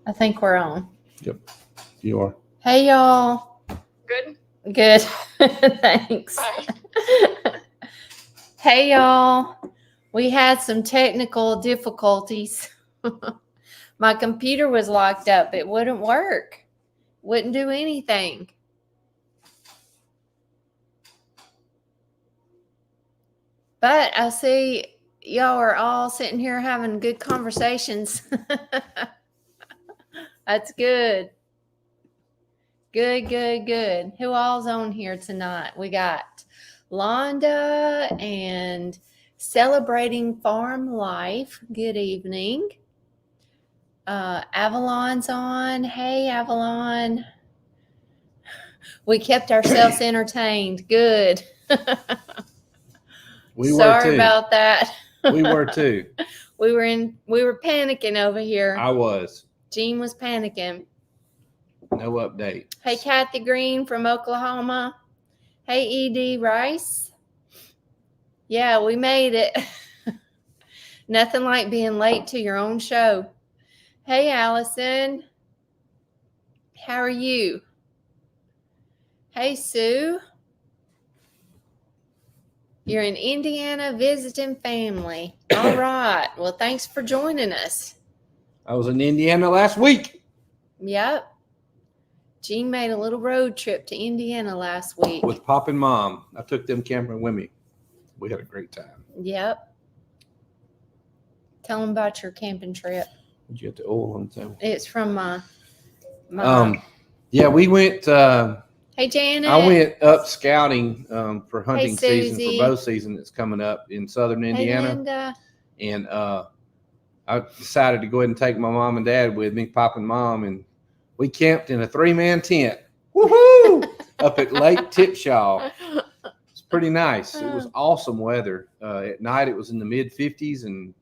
I think we're on. Yep, you are. Hey, y'all. Good. Good. Thanks. Hey, y'all. We had some technical difficulties. My computer was locked up. It wouldn't work. Wouldn't do anything. But I see y'all are all sitting here having good conversations. That's good. Good. Who all's on here tonight? We got Londa and Celebrating Farm Life. Good evening. Avalon's on. Hey, Avalon. We kept ourselves entertained. Good. Sorry about that. We were too. We were panicking over here. I was. Gene was panicking. No update. Hey, Kathy Green from Oklahoma. Hey, E.D. Rice. Yeah, we made it. Nothing like being late to your own show. Hey, Allison. How are you? Hey, Sue. You're in Indiana visiting family. All right. Well, thanks for joining us. I was in Indiana last week. Yep. Gene made a little road trip to Indiana last week. With Pop and Mom. I took them camping with me. We had a great time. Yep. Tell them about your camping trip. Did you get the oil on the table? It's from my yeah, we went. Hey, Janet. I went up scouting for hunting Hey, season, for bow season that's coming up in southern Indiana. Hey, Linda. And I decided to go ahead and take my mom and dad with me, Pop and Mom, and we camped in a 3-man tent. Woohoo! Up at Lake Tipshaw. It's pretty nice. It was awesome weather. At night, it was in the mid-50s, and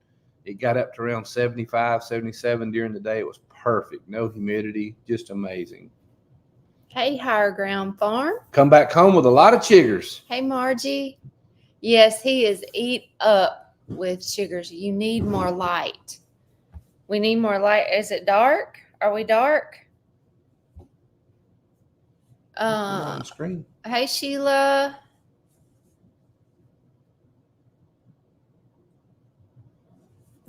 it got up to around 75, 77 during the day. It was perfect. No humidity. Just amazing. Hey, Higher Ground Farm. Come back home with a lot of chiggers. Hey, Margie. Yes, he is eat up with sugars. You need more light. We need more light. Is it dark? Are we dark? On screen. Hey, Sheila.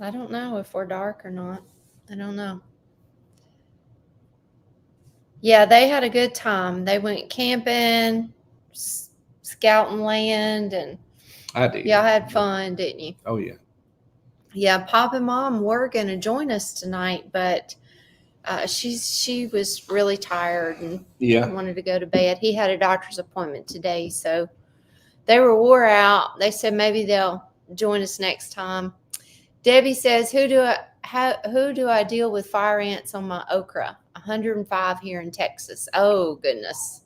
I don't know if we're dark or not. I don't know. Yeah, they had a good time. They went camping, scouting land, and I did. y'all had fun, didn't you? Oh, yeah. Yeah, Pop and Mom were going to join us tonight, but she was really tired and wanted to go to bed. He had a doctor's appointment today, so they were wore out. They said maybe they'll join us next time. Debbie says, who do I deal with fire ants on my okra? 105 here in Texas. Oh, goodness.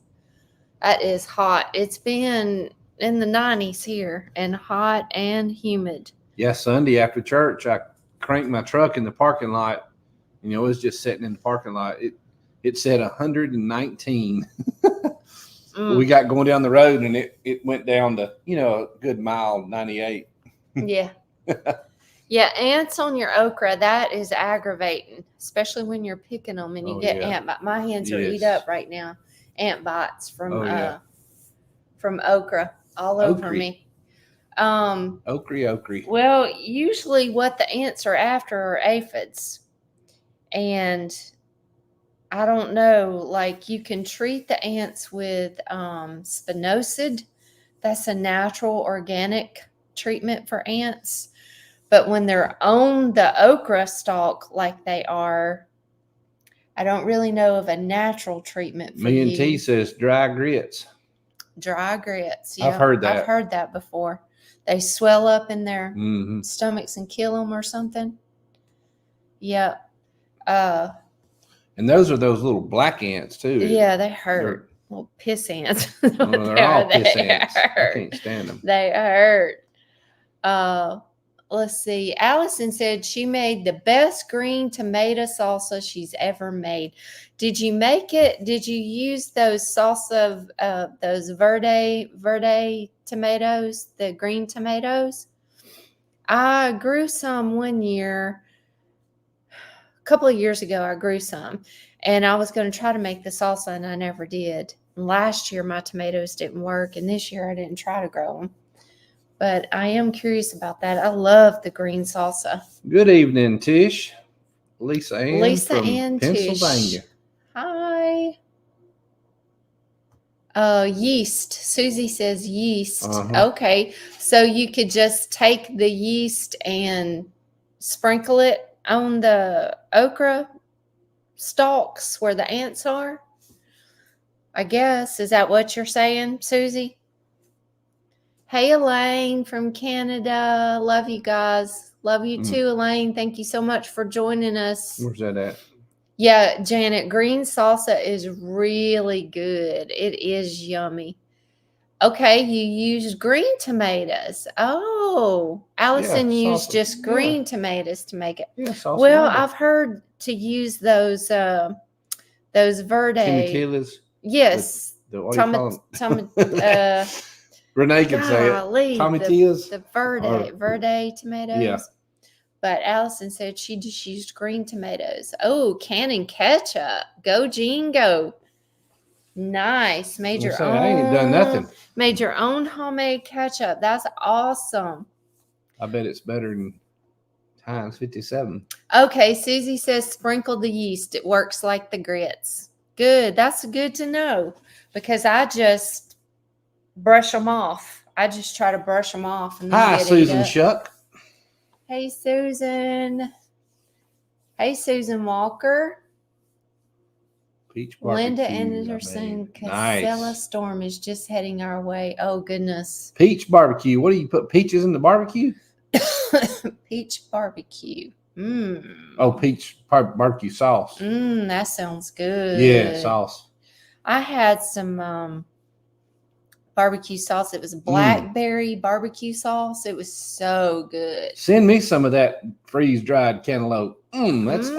That is hot. It's been in the 90s here and hot and humid. Yeah, Sunday after church, I cranked my truck in the parking lot. It was just sitting in the parking lot. It said 119. We got going down the road, and it went down to, a good mile, 98. Yeah. Yeah, ants on your okra, that is aggravating, especially when you're picking them and you get ant bites. My hands are eat up right now. Ant bites from okra all over me. Okra. Well, usually what the ants are after are aphids. And I don't know, like you can treat the ants with spinosad. That's a natural organic treatment for ants. But when they're on the okra stalk like they are, I don't really know of a natural treatment for Me and T says dry grits. Dry grits. Yeah, I've heard that. I've heard that before. They swell up in their stomachs and kill them or something. Yep. And those are those little black ants too. Yeah, they hurt. Little piss ants. They're all piss ants. I can't stand them. They hurt. Let's see. Allison said she made the best green tomato salsa she's ever made. Did you make it? Did you use those salsa, those verde tomatoes, the green tomatoes? I grew some one year. A couple of years ago, I grew some, and I was going to try to make the salsa, and I never did. Last year, my tomatoes didn't work, and this year I didn't try to grow them. But I am curious about that. I love the green salsa. Good evening, Tish. Lisa Lisa from Ann Pennsylvania. Tish. Hi. Yeast. Susie says yeast. Okay. So you could just take the yeast and sprinkle it on the okra stalks where the ants are. I guess. Is that what you're saying, Susie? Hey, Elaine from Canada. Love you guys. Love you too, Elaine. Thank you so much for joining us. Where's that at? Yeah, Janet, green salsa is really good. It is yummy. Okay, you used green tomatoes. Oh, Allison used just green tomatoes to make it. Yeah, salsa. Well, I've heard to use those verde. Chimichillas. Yes. Renee can say it. Tomatillas. The verde tomatoes. Yeah. But Allison said she just used green tomatoes. Oh, canning ketchup. Go Jingo. Nice. I ain't done nothing. Made your own homemade ketchup. That's awesome. I bet it's better than times 57. Okay, Susie says sprinkle the yeast. It works like the grits. Good. That's good to know because I just brush them off. I just try to brush them off. And hi, Susan Shuck. Hey, Susan. Hey, Susan Walker. Peach barbecue. Linda Anderson. Casella Storm is just heading our way. Oh, goodness. Peach barbecue. What do you put peaches in the barbecue? Peach barbecue. Oh, peach barbecue sauce. That sounds good. Yeah, sauce. I had some barbecue sauce. It was blackberry barbecue sauce. It was so good. Send me some of that freeze-dried cantaloupe. I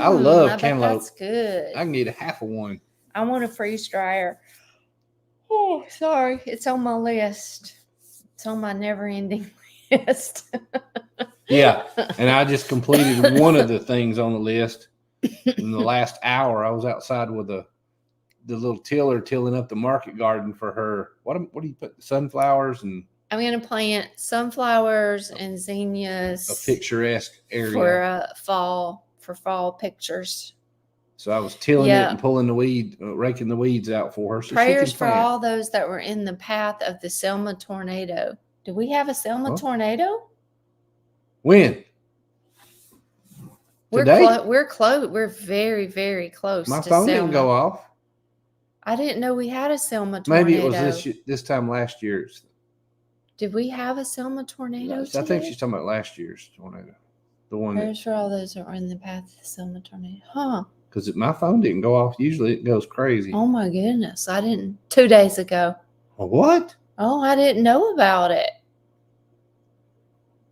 love cantaloupe. That's good. I can get a half of one. I want a freeze dryer. Oh, sorry. It's on my list. It's on my never-ending list. Yeah, and I just completed one of the things on the list. In the last hour, I was outside with the little tiller tilling up the market garden for her. What do you put? Sunflowers and. I'm going to plant sunflowers and zinnias. A picturesque area for fall pictures. So I was tilling it and pulling raking the weeds out for her. So prayers for all those that were in the path of the Selma tornado. Do we have a Selma tornado? When? Today? We're close. We're very, very close. My phone didn't go off. I didn't know we had a Selma tornado. Maybe it was this time last year. Did we have a Selma tornado today? I think she's talking about last year's tornado. The one. Prayers for all those that were in the path of the Selma tornado. Huh. Because my phone didn't go off. Usually it goes crazy. Oh, my goodness. 2 days ago. What? Oh, I didn't know about it.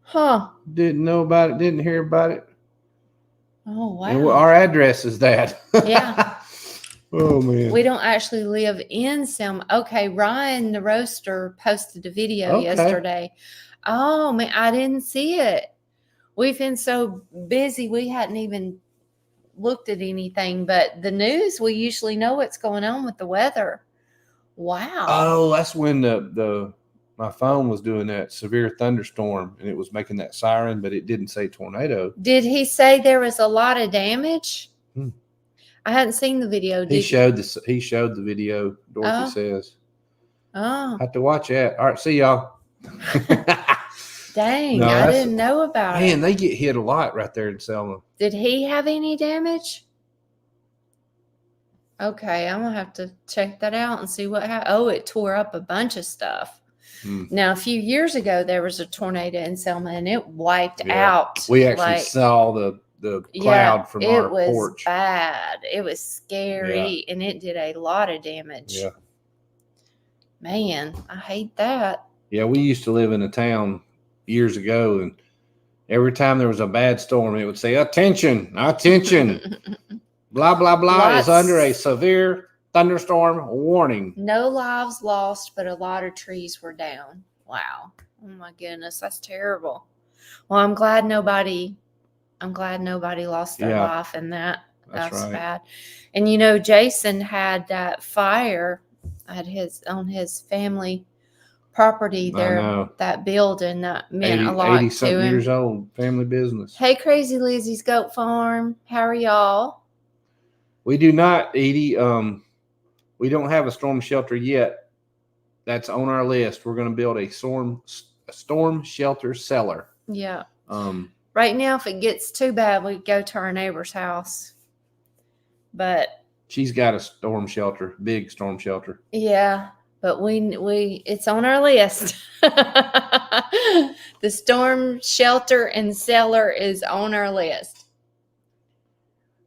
Huh. Didn't know about it. Didn't hear about it. Oh, wow. And our address is that. Yeah. Oh, man. We don't actually live in Selma. Okay, Ryan the roaster posted a video yesterday. Oh, man, I didn't see it. We've been so busy, we hadn't even looked at anything. But the news, we usually know what's going on with the weather. Wow. Oh, that's when my phone was doing that severe thunderstorm, and it was making that siren, but it didn't say tornado. Did he say there was a lot of damage? I hadn't seen the video. He showed the video. Dorothy says. Oh. Have to watch that. All right, see y'all. Dang, I didn't know about it. Man, they get hit a lot right there in Selma. Did he have any damage? Okay, I'm gonna have to check that out and see what happened. Oh, it tore up a bunch of stuff. Now, a few years ago, there was a tornado in Selma, and it wiped out. We actually saw the cloud from our porch. It was bad. It was scary, and it did a lot of damage. Yeah. Man, I hate that. Yeah, we used to live in a town years ago, and every time there was a bad storm, it would say, attention, attention, blah, blah, blah is under a severe thunderstorm warning. No lives lost, but a lot of trees were down. Wow. Oh, my goodness. That's terrible. Well, I'm glad nobody lost their life in that. That's right. bad. And Jason had that fire at his family property there, that building that meant a lot 80 to something him. years old, family business. Hey, Crazy Lizzie's Goat Farm. How are y'all? We do not, Edie. We don't have a storm shelter yet. That's on our list. We're going to build a storm shelter cellar. Yeah. Right now, if it gets too bad, we go to our neighbor's house. But she's got a storm shelter, big storm shelter. Yeah, but it's on our list. The storm shelter and cellar is on our list.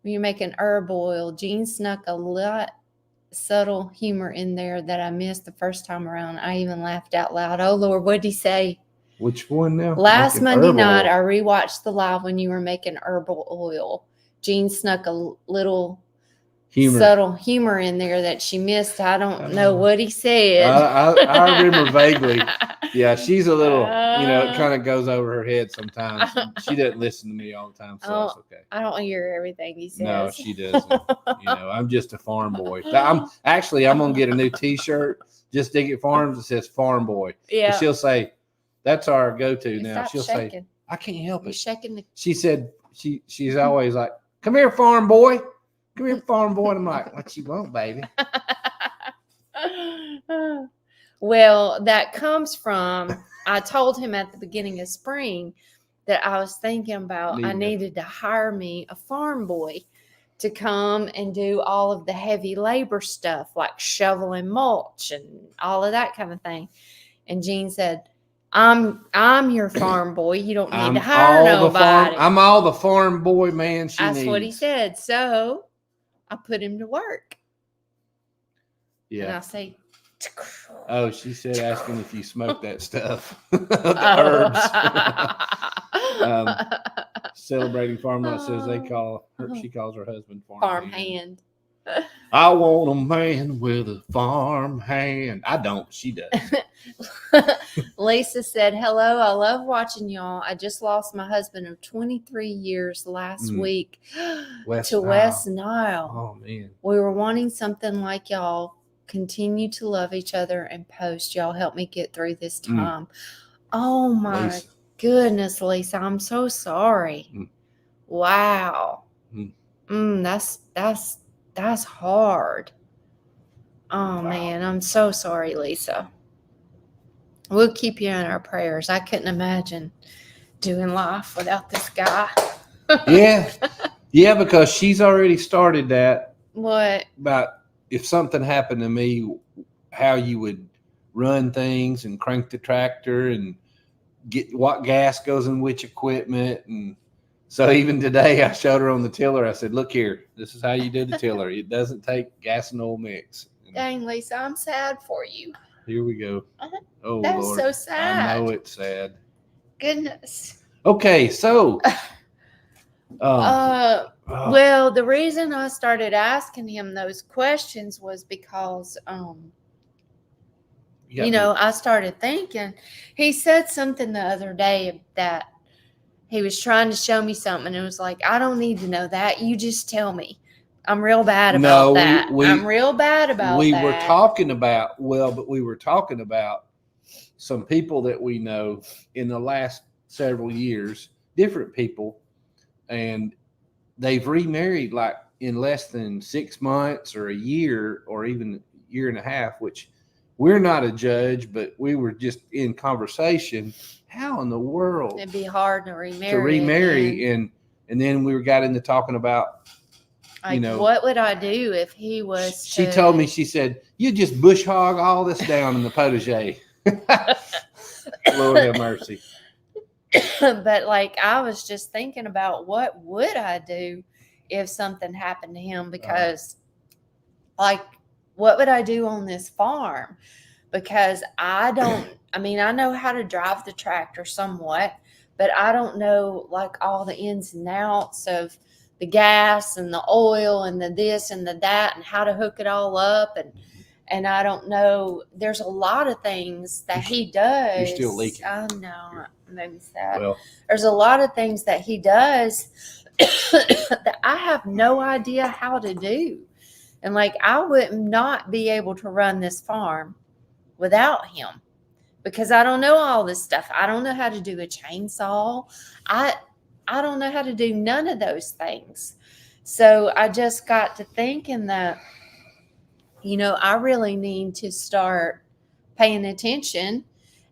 You're making herbal oil. Jean snuck a lot subtle humor in there that I missed the first time around. I even laughed out loud. Oh Lord, what'd he say? Which one now? Last Monday night, I rewatched the live when you were making herbal oil. Jean snuck a little subtle humor in there that she missed. I don't know what he said. I remember vaguely. Yeah, she's a little, it kind of goes over her head sometimes. She doesn't listen to me all the time, so that's okay. I don't hear everything he says. No, she doesn't. I'm just a farm boy. I'm going to get a new T-shirt, Just Dig It Farms. It says Farm Boy. Yeah. And she'll say, that's our go-to now. She'll say, I can't help it. Shaking she said, she's always like, come here, farm boy. Come here, farm boy. And I'm like, what you want, baby? Well, that comes from, I told him at the beginning of spring that I was thinking about I needed to hire me a farm boy to come and do all of the heavy labor stuff like shoveling mulch and all of that kind of thing. And Jean said, I'm your farm boy. You don't need to hire nobody. I'm all the farm boy man she needs. That's what he said. So I put him to work. Yeah. And I say, oh, she said asking if you smoke that stuff. The herbs. Celebrating Farm Life says she calls her husband farm hand. I want a man with a farm hand. I don't. She does. Lisa said, hello. I love watching y'all. I just lost my husband of 23 years last week to West Nile. Oh, man. We were wanting something like y'all. Continue to love each other and post. Y'all help me get through this time. Oh, my goodness, Lisa. I'm so sorry. Wow. That's hard. Oh, man. I'm so sorry, Lisa. We'll keep you in our prayers. I couldn't imagine doing life without this guy. Yeah, because she's already started that. What? About if something happened to me, how you would run things and crank the tractor and get what gas goes in which equipment. And so even today I showed her on the tiller. I said, look here, this is how you do the tiller. It doesn't take gas and oil mix. Dang, Lisa, I'm sad for you. Here we go. Oh, that's Lord. So sad. I know it's sad. Goodness. Okay, so. Well, the reason I started asking him those questions was because, I started thinking. He said something the other day that he was trying to show me something, and it was like, I don't need to know that. You just tell me. I'm real bad about that. I'm real bad about that. We were talking about some people that we know in the last several years, different people, and they've remarried like in less than 6 months or a year or even a year and a half, which we're not a judge, but we were just in conversation. How in the world? It'd be hard to remarry. And then we got into talking about, what would I do if he was? She told me, she said, you just bush hog all this down in the potager. Lord have mercy. But I was just thinking about what would I do if something happened to him, because what would I do on this farm? Because I know how to drive the tractor somewhat, but I don't know all the ins and outs of the gas and the oil and the this and the that and how to hook it all up. And I don't know. There's a lot of things that he does. You're still leaking. I know. Maybe it's that. Well, there's a lot of things that he does that I have no idea how to do. And like, I would not be able to run this farm without him because I don't know all this stuff. I don't know how to do a chainsaw. I don't know how to do none of those things. So I just got to thinking that, I really need to start paying attention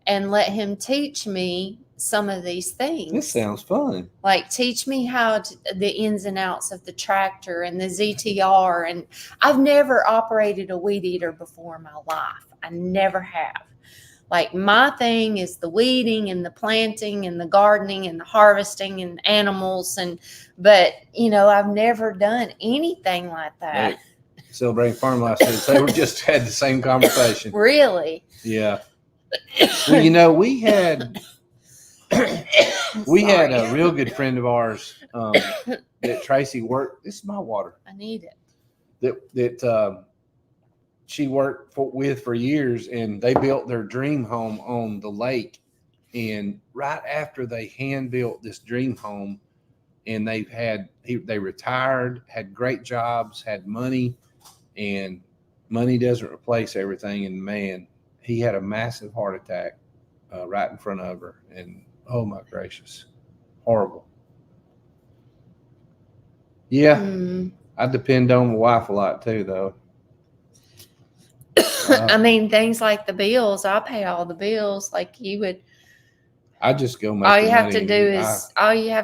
and let him teach me some of these things. This sounds fun. Like, teach me the ins and outs of the tractor and the ZTR. And I've never operated a weed eater before in my life. I never have. Like, my thing is the weeding and the planting and the gardening and the harvesting and animals. But I've never done anything like that. Right. Celebrating Farm Life Days. They just had the same conversation. Really? Yeah. Well, we had a real good friend of ours that Tracy worked. This is my water. I need it. That she worked with for years, and they built their dream home on the lake. And right after they hand built this dream home, and they retired, had great jobs, had money, and money doesn't replace everything. And man, he had a massive heart attack right in front of her, and oh my gracious, horrible. Yeah, I depend on my wife a lot too, though. I mean, things like the bills, I pay all the bills like you would. I just go make all you have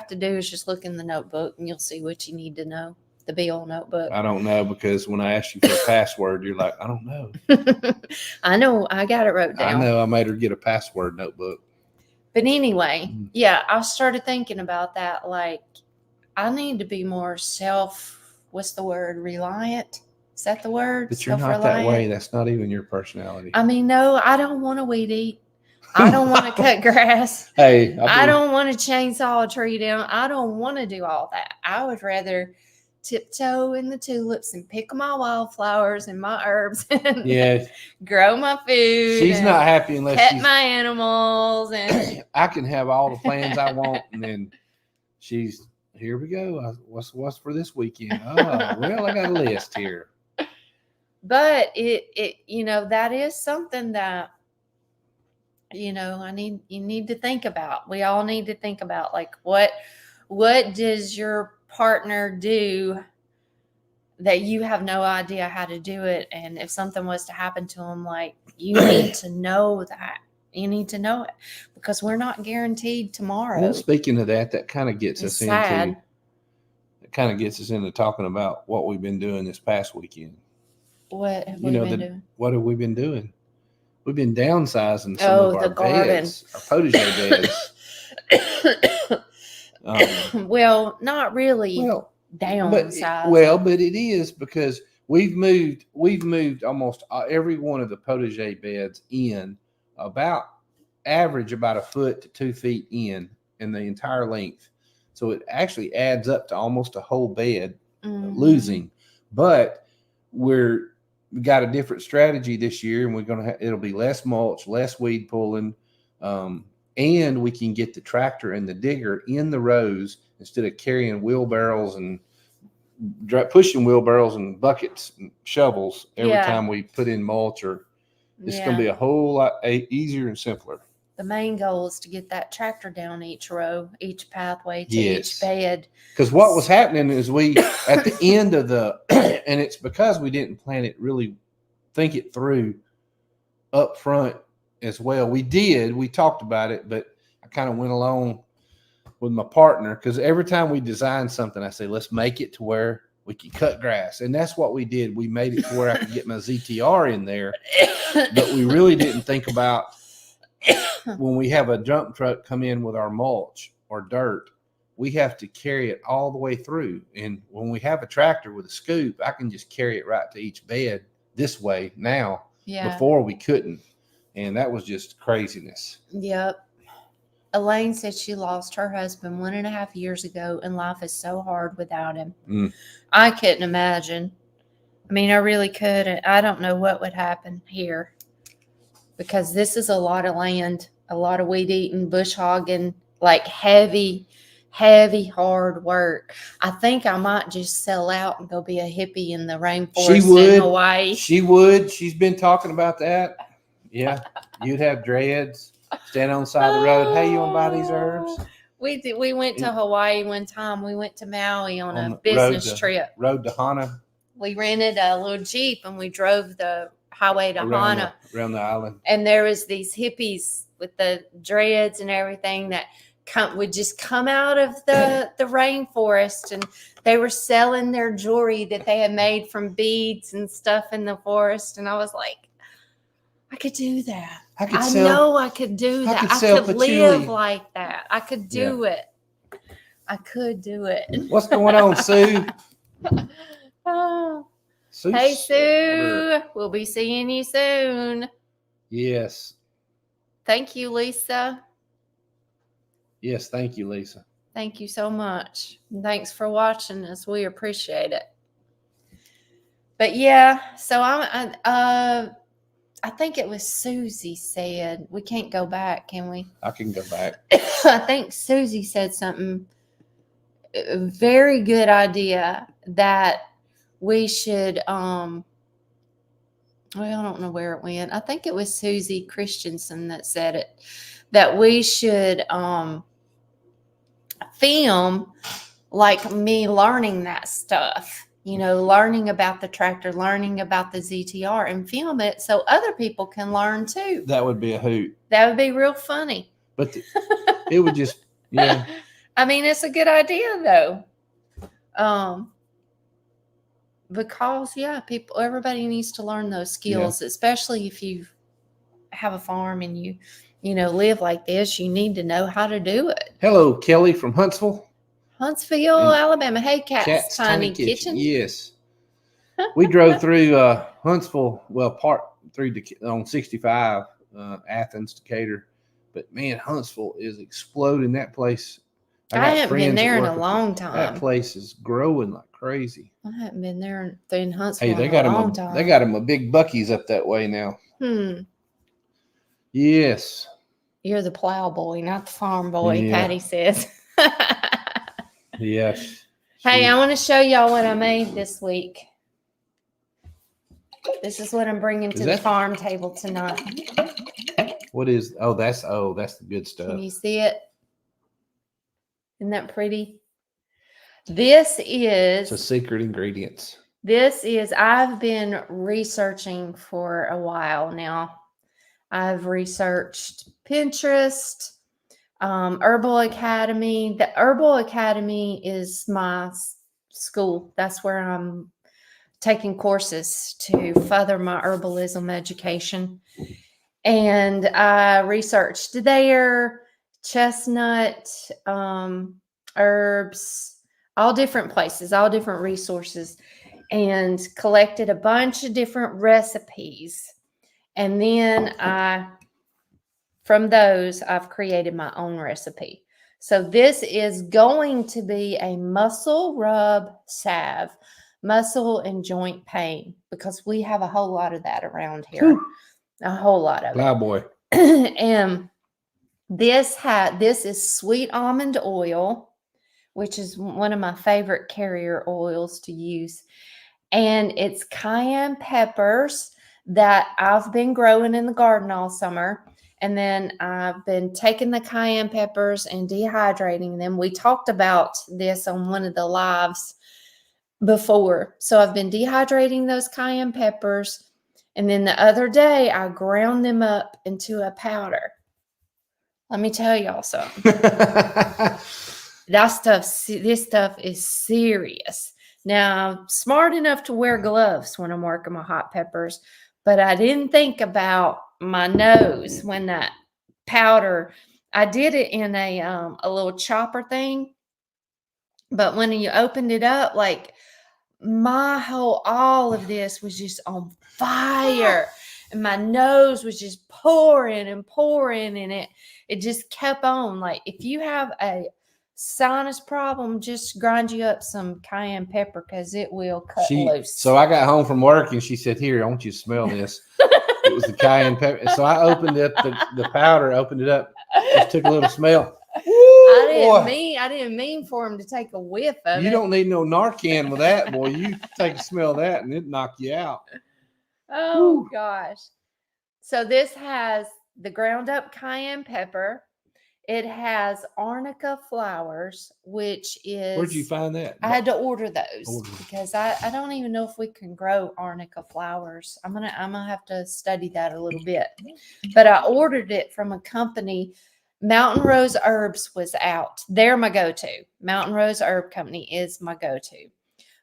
to do is just look in the notebook and you'll see what you need to know. The bill notebook. I don't know, because when I asked you for a password, you're like, I don't know. I know. I got it wrote down. I know. I made her get a password notebook. But anyway, yeah, I started thinking about that. Like, I need to be more reliant. Is that the word? But you're not that way. That's not even your personality. I mean, no, I don't want to weed eat. I don't want to cut grass. Hey, I don't want to chainsaw a tree down. I don't want to do all that. I would rather tiptoe in the tulips and pick my wildflowers and my herbs and grow my food. She's not happy unless pet my animals. And I can have all the plans I want, and then she's, here we go. What's for this weekend? Oh, well, I got a list here. But it that is something that you need to think about. We all need to think about, like, what does your partner do that you have no idea how to do it? And if something was to happen to him, like, you need to know that. You need to know it, because we're not guaranteed tomorrow. Well, speaking of that kind of gets us into talking about what we've been doing this past weekend. What have we been doing? What have we been doing? We've been downsizing some of our beds, our potager beds. Well, not really downsizing. But it is, because we've moved almost every one of the potager beds in average about a foot to 2 feet in the entire length. So it actually adds up to almost a whole bed losing. But we got a different strategy this year, and it'll be less mulch, less weed pulling, and we can get the tractor and the digger in the rows instead of carrying wheelbarrows and pushing wheelbarrows and buckets and shovels every time we put in mulch. It's going to be a whole lot easier and simpler. The main goal is to get that tractor down each row, each pathway to each bed. Because what was happening is at the end of and it's because we didn't plan it, really think it through up front as well. We talked about it, but I kind of went along with my partner, because every time we design something, I say, let's make it to where we can cut grass. And that's what we did. We made it to where I could get my ZTR in there, but we really didn't think about when we have a dump truck come in with our mulch or dirt, we have to carry it all the way through. And when we have a tractor with a scoop, I can just carry it right to each bed this way now. Before we couldn't. And that was just craziness. Yep. Elaine said she lost her husband 1.5 years ago, and life is so hard without him. I couldn't imagine. I mean, I really could. I don't know what would happen here because this is a lot of land, a lot of weed eating, bush hogging, like heavy, hard work. I think I might just sell out and go be a hippie in the rainforest in Hawaii. She would. She's been talking about that. Yeah. You'd have dreads, stand on the side of the road. Hey, you want to buy these herbs? We went to Hawaii one time. We went to Maui on a business trip. Road to Hana. We rented a little Jeep and we drove the highway to Hana. Around the island. And there was these hippies with the dreads and everything that would just come out of the rainforest, and they were selling their jewelry that they had made from beads and stuff in the forest. And I was like, I could do that. I know I could do that. I could live like that. I could do it. I could do it. What's going on, Sue? Hey, Sue. We'll be seeing you soon. Yes. Thank you, Lisa. Yes, thank you, Lisa. Thank you so much. Thanks for watching us. We appreciate it. But yeah, so I think it was Susie said, we can't go back, can we? I can go back. I think Susie said something, a very good idea, that we should, well, I don't know where it went. I think it was Susie Christensen that said it, that we should film like me learning that stuff. You know, learning about the tractor, learning about the ZTR, and film it so other people can learn too. That would be a hoot. That would be real funny. But it would just, yeah. I mean, it's a good idea though. Because everybody needs to learn those skills, especially if you have a farm and you live like this. You need to know how to do it. Hello, Kelly from Huntsville, Alabama. Hey, Cat's Tiny Kitchen. Yes. We drove through Huntsville, part through on 65, Athens, Decatur. But man, Huntsville is exploding. That place. I haven't been there in a long time. That place is growing like crazy. I haven't been there in Huntsville in a long time. They got them a big Buc-ee's up that way now. Yes. You're the plow boy, not the farm boy, Patty says. Yes. Hey, I want to show y'all what I made this week. This is what I'm bringing to the farm table tonight. What is? That's the good stuff. Can you see it? Isn't that pretty? This is a secret ingredients. I've been researching for a while now. I've researched Pinterest, Herbal Academy. The Herbal Academy is my school. That's where I'm taking courses to further my herbalism education. And I researched there, chestnut, herbs, all different places, all different resources, and collected a bunch of different recipes. And then from those, I've created my own recipe. So this is going to be a muscle rub salve, muscle and joint pain, because we have a whole lot of that around here. Whew. A whole lot of it. Boy. And this is sweet almond oil, which is one of my favorite carrier oils to use. And it's cayenne peppers that I've been growing in the garden all summer. And then I've been taking the cayenne peppers and dehydrating them. We talked about this on one of the lives before. So I've been dehydrating those cayenne peppers. And then the other day I ground them up into a powder. Let me tell y'all something. This stuff is serious. Now, I'm smart enough to wear gloves when I'm working my hot peppers, but I didn't think about my nose when that powder, I did it in a little chopper thing, but when you opened it up, like all of this was just on fire, and my nose was just pouring and pouring, and it just kept on. Like, if you have a sinus problem, just grind you up some cayenne pepper because it will cut loose. So I got home from work and she said, "Here, I want you to smell this." It was the cayenne pepper. So I opened up the powder, opened it up, just took a little smell. I didn't mean for him to take a whiff of it. You don't need no Narcan with that, boy. You take a smell of that and it knock you out. Oh, gosh. So this has the ground up cayenne pepper. It has arnica flowers, which is... Where'd you find that? I had to order those because I don't even know if we can grow arnica flowers. I'm gonna have to study that a little bit. But I ordered it from a company. Mountain Rose Herbs was out. They're my go-to. Mountain Rose Herb Company is my go-to.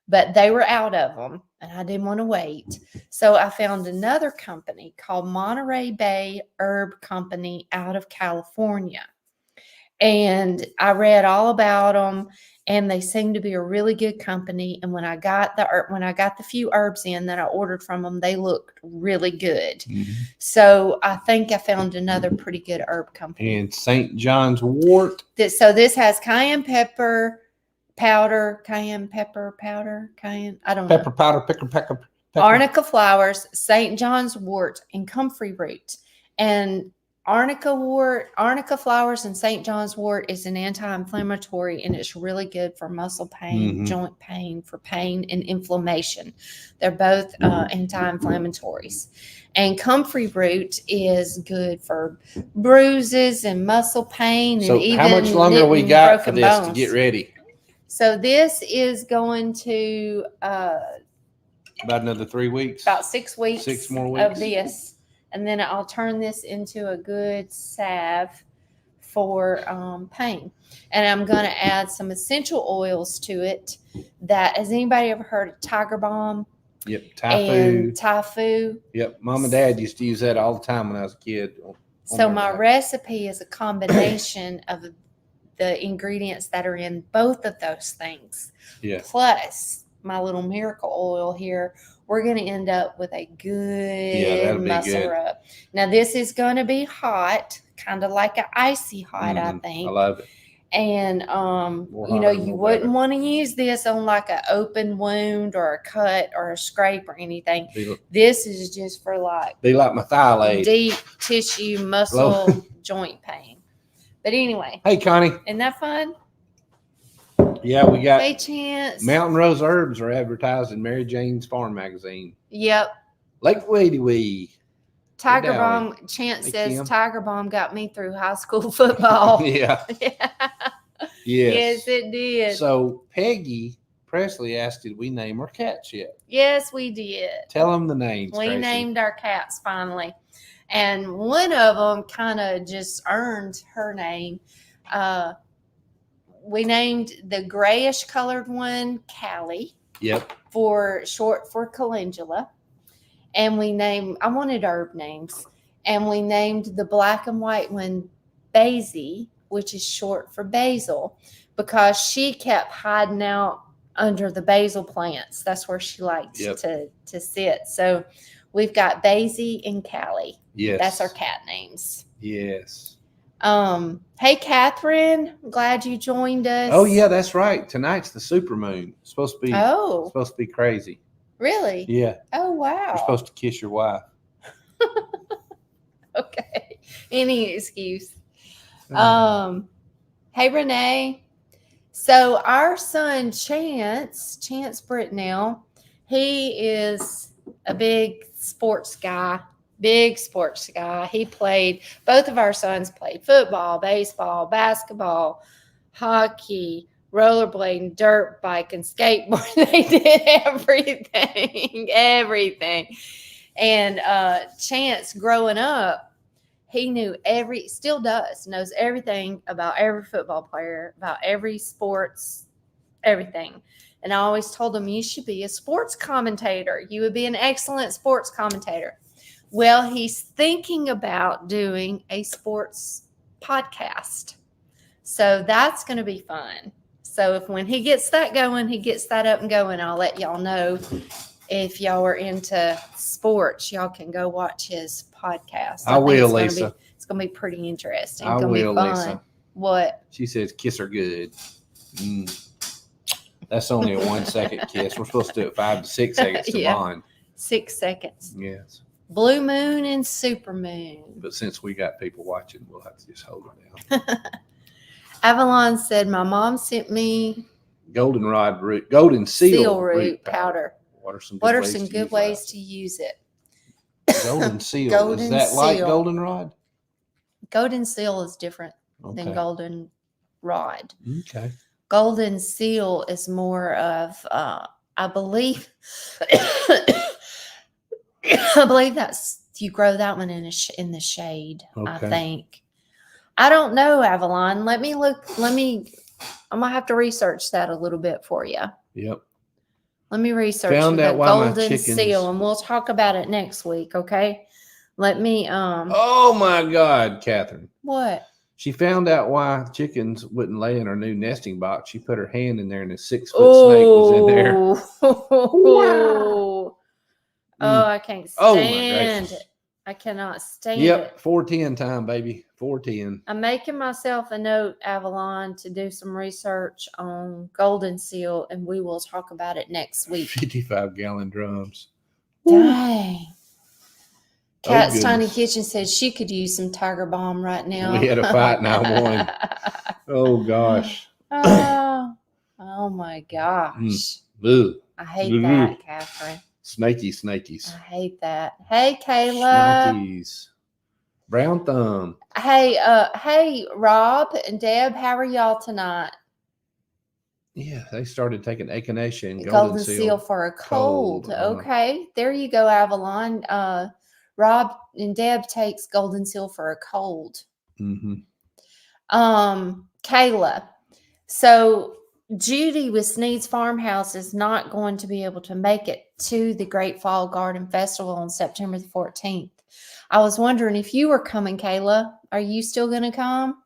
But they were out of them, and I didn't want to wait. So I found another company called Monterey Bay Herb Company out of California. And I read all about them, and they seem to be a really good company. And when I got the few herbs in that I ordered from them, they looked really good. Mm-hmm. So I think I found another pretty good herb company. And St. John's wort. So this has cayenne pepper powder, cayenne. I don't know. Pepper powder, pepper. Arnica flowers, St. John's wort, and Comfrey root. And arnica flowers and St. John's wort is an anti-inflammatory, and it's really good for muscle pain, joint pain, for pain and inflammation. They're both anti-inflammatories. And comfrey root is good for bruises and muscle pain. So and even how much longer we got for this bones. To get ready? So this is going to about another 3 weeks. About 6 weeks. 6 more weeks of this. And then I'll turn this into a good salve for pain. And I'm going to add some essential oils to it. Has anybody ever heard of Tiger Balm? Yep, Typhoon. Typhoon. Yep, Mom and Dad used to use that all the time when I was a kid. So my recipe is a combination of the ingredients that are in both of those things. Yeah. Plus my little miracle oil here. We're going to end up with a good muscle rub. Now, this is going to be hot, kind of like an icy hot, I think. I love it. And, you wouldn't want to use this on like an open wound or a cut or a scrape or anything. This is just for be like my thigh deep tissue, muscle, joint pain. But anyway. Hey, Connie. Isn't that fun? Yeah, we got Chance. Mountain Rose Herbs are advertised in Mary Jane's Farm Magazine. Yep. Lake Wadey. Tiger Balm, Chance says, Tiger Balm got me through high school football. Yeah. Yes, it did. So Peggy Presley asked, did we name our cats yet? Yes, we did. Tell them the names. We Tracy. named our cats finally. And one of them kind of just earned her name. We named the grayish colored one Callie. Yep. For short for calendula. And I wanted herb names. And we named the black and white one Basie, which is short for basil, because she kept hiding out under the basil plants. That's where she liked to sit. So we've got Basie and Callie. Yes. That's our cat names. Yes. Hey, Catherine, I'm glad you joined us. Oh, yeah, that's right. Tonight's the supermoon. It's supposed to be crazy. Really? Yeah. Oh, wow. You're supposed to kiss your wife. Okay. Any excuse. Hey, Renee. So our son, Chance Britnell, he is a big sports guy. He played, both of our sons played football, baseball, basketball, hockey, rollerblading, dirt bike, and skateboard. They did everything. And Chance, growing up, he knows everything about every football player, about every sports, everything. And I always told him, you should be a sports commentator. You would be an excellent sports commentator. Well, he's thinking about doing a sports podcast. So that's going to be fun. So when he gets that up and going, I'll let y'all know. If y'all are into sports, y'all can go watch his podcast. I will, Lisa. It's going to be pretty interesting. I will, Lisa. What? She says, kiss her good. That's only a 1 second kiss. We're supposed to do it 5 to 6 seconds to bond. 6 seconds. Yes. Blue moon and super moon. But since we got people watching, we'll have to just hold it down. Avalon said, my mom sent me golden seal root powder. What are some good ways to use it? Golden seal. Is that like goldenrod? Golden seal is different than goldenrod. Okay. Golden seal is more of, I believe, that's, you grow that one in the shade. Okay. I think. I don't know, Avalon. Let me look. I'm gonna have to research that a little bit for you. Yep. Let me research the golden seal, and we'll talk about it next week. Okay. Let me. Oh my God, Catherine. What? She found out why chickens wouldn't lay in her new nesting box. She put her hand in there, and a 6-foot snake was in there. Wow. Oh, I can't stand it. I cannot stand it. 410 time, baby. 410. I'm making myself a note, Avalon, to do some research on golden seal, and we will talk about it next week. 55-gallon drums. Dang. Cat's Tiny Kitchen said she could use some Tiger Balm right now. We had a fight and I won. Oh, gosh. Oh my gosh. I hate that, Catherine. Snakies. I hate that. Hey, Kayla. Snakies. Brown thumb. Hey, Rob and Deb, how are y'all tonight? Yeah, they started taking echinacea and golden seal for a cold. Okay, there you go, Avalon. Rob and Deb takes golden seal for a cold. Mm-hmm. Kayla. So Judy with Sneed's Farmhouse is not going to be able to make it to the Great Fall Garden Festival on September the 14th. I was wondering if you were coming, Kayla. Are you still going to come?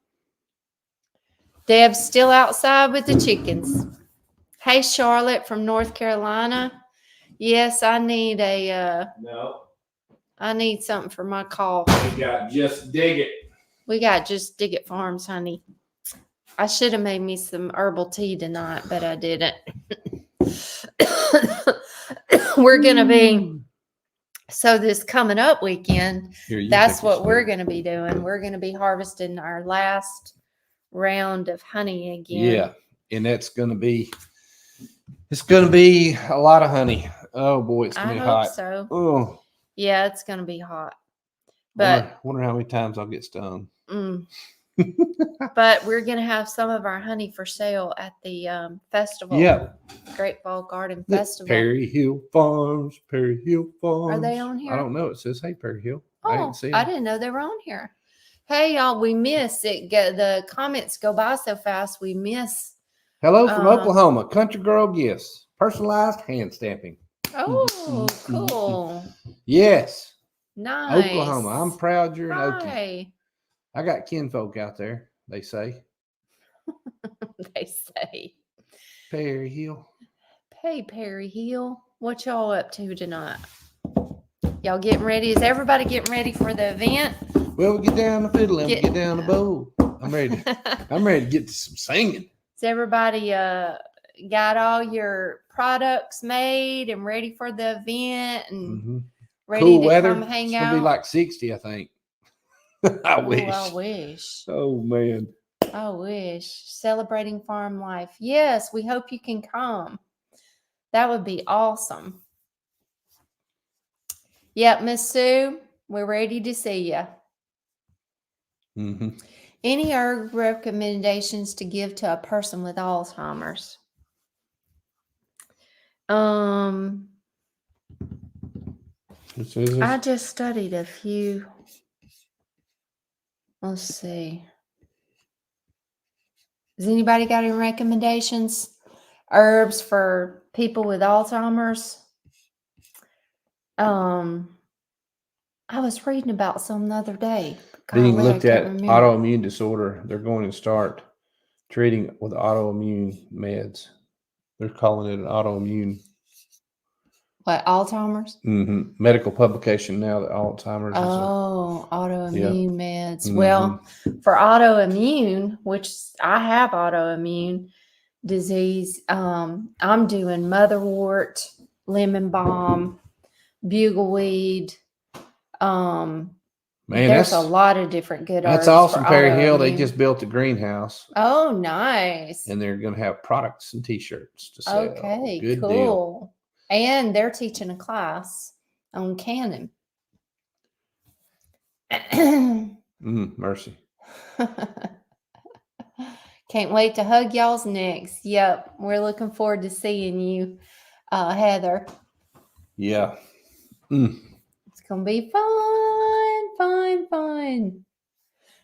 Deb's still outside with the chickens. Hey, Charlotte from North Carolina. Yes, I need no. I need something for my cough. We got Just Dig It. We got Just Dig It Farms, honey. I should have made me some herbal tea tonight, but I didn't. We're going to be, so this coming up weekend, that's what we're going to be doing. We're going to be harvesting our last round of honey again. Yeah, and it's going to be a lot of honey. Oh, boy, it's going to be hot. I hope so. Oh. Yeah, it's going to be hot. But wonder how many times I'll get stung. But we're going to have some of our honey for sale at the festival. Yeah. Great Fall Garden Festival. Perry Hill Farms. Are they on here? I don't know. It says, hey, Perry Hill. Oh, I didn't know they were on here. Hey, y'all, we miss it. The comments go by so fast. We miss. Hello from Oklahoma. Country Girl Gifts. Personalized hand stamping. Oh, cool. Yes. Nice. Oklahoma. I'm proud you're an Okie. Hi. I got kinfolk out there, they say. They say. Perry Hill. Hey, Perry Hill. What y'all up to tonight? Y'all getting ready? Is everybody getting ready for the event? Well, we get down the fiddle and we get down the bowl. I'm ready to get to some singing. Is everybody got all your products made and ready for the event and ready cool to weather. Come hang it's out? It'll be like 60, I think. I wish. Oh, man. I wish. Celebrating farm life. Yes, we hope you can come. That would be awesome. Yep, Miss Sue, we're ready to see you. Any herb recommendations to give to a person with Alzheimer's? I just studied a few. Let's see. Has anybody got any recommendations? Herbs for people with Alzheimer's? I was reading about some the other day. Being looked at autoimmune disorder. They're going to start treating with autoimmune meds. They're calling it an autoimmune. What, Alzheimer's? Medical publication now that Alzheimer's autoimmune meds. Well, for autoimmune, which I have autoimmune disease, I'm doing motherwort, lemon balm, bugleweed. There's a lot of different good herbs. That's awesome, Perry Hill. They just built a greenhouse. Oh, nice. And they're going to have products and T-shirts to sell. Okay, good cool. Deal. And they're teaching a class on canning. Mercy. Can't wait to hug y'all's necks. Yep, we're looking forward to seeing you, Heather. Yeah. It's going to be fun.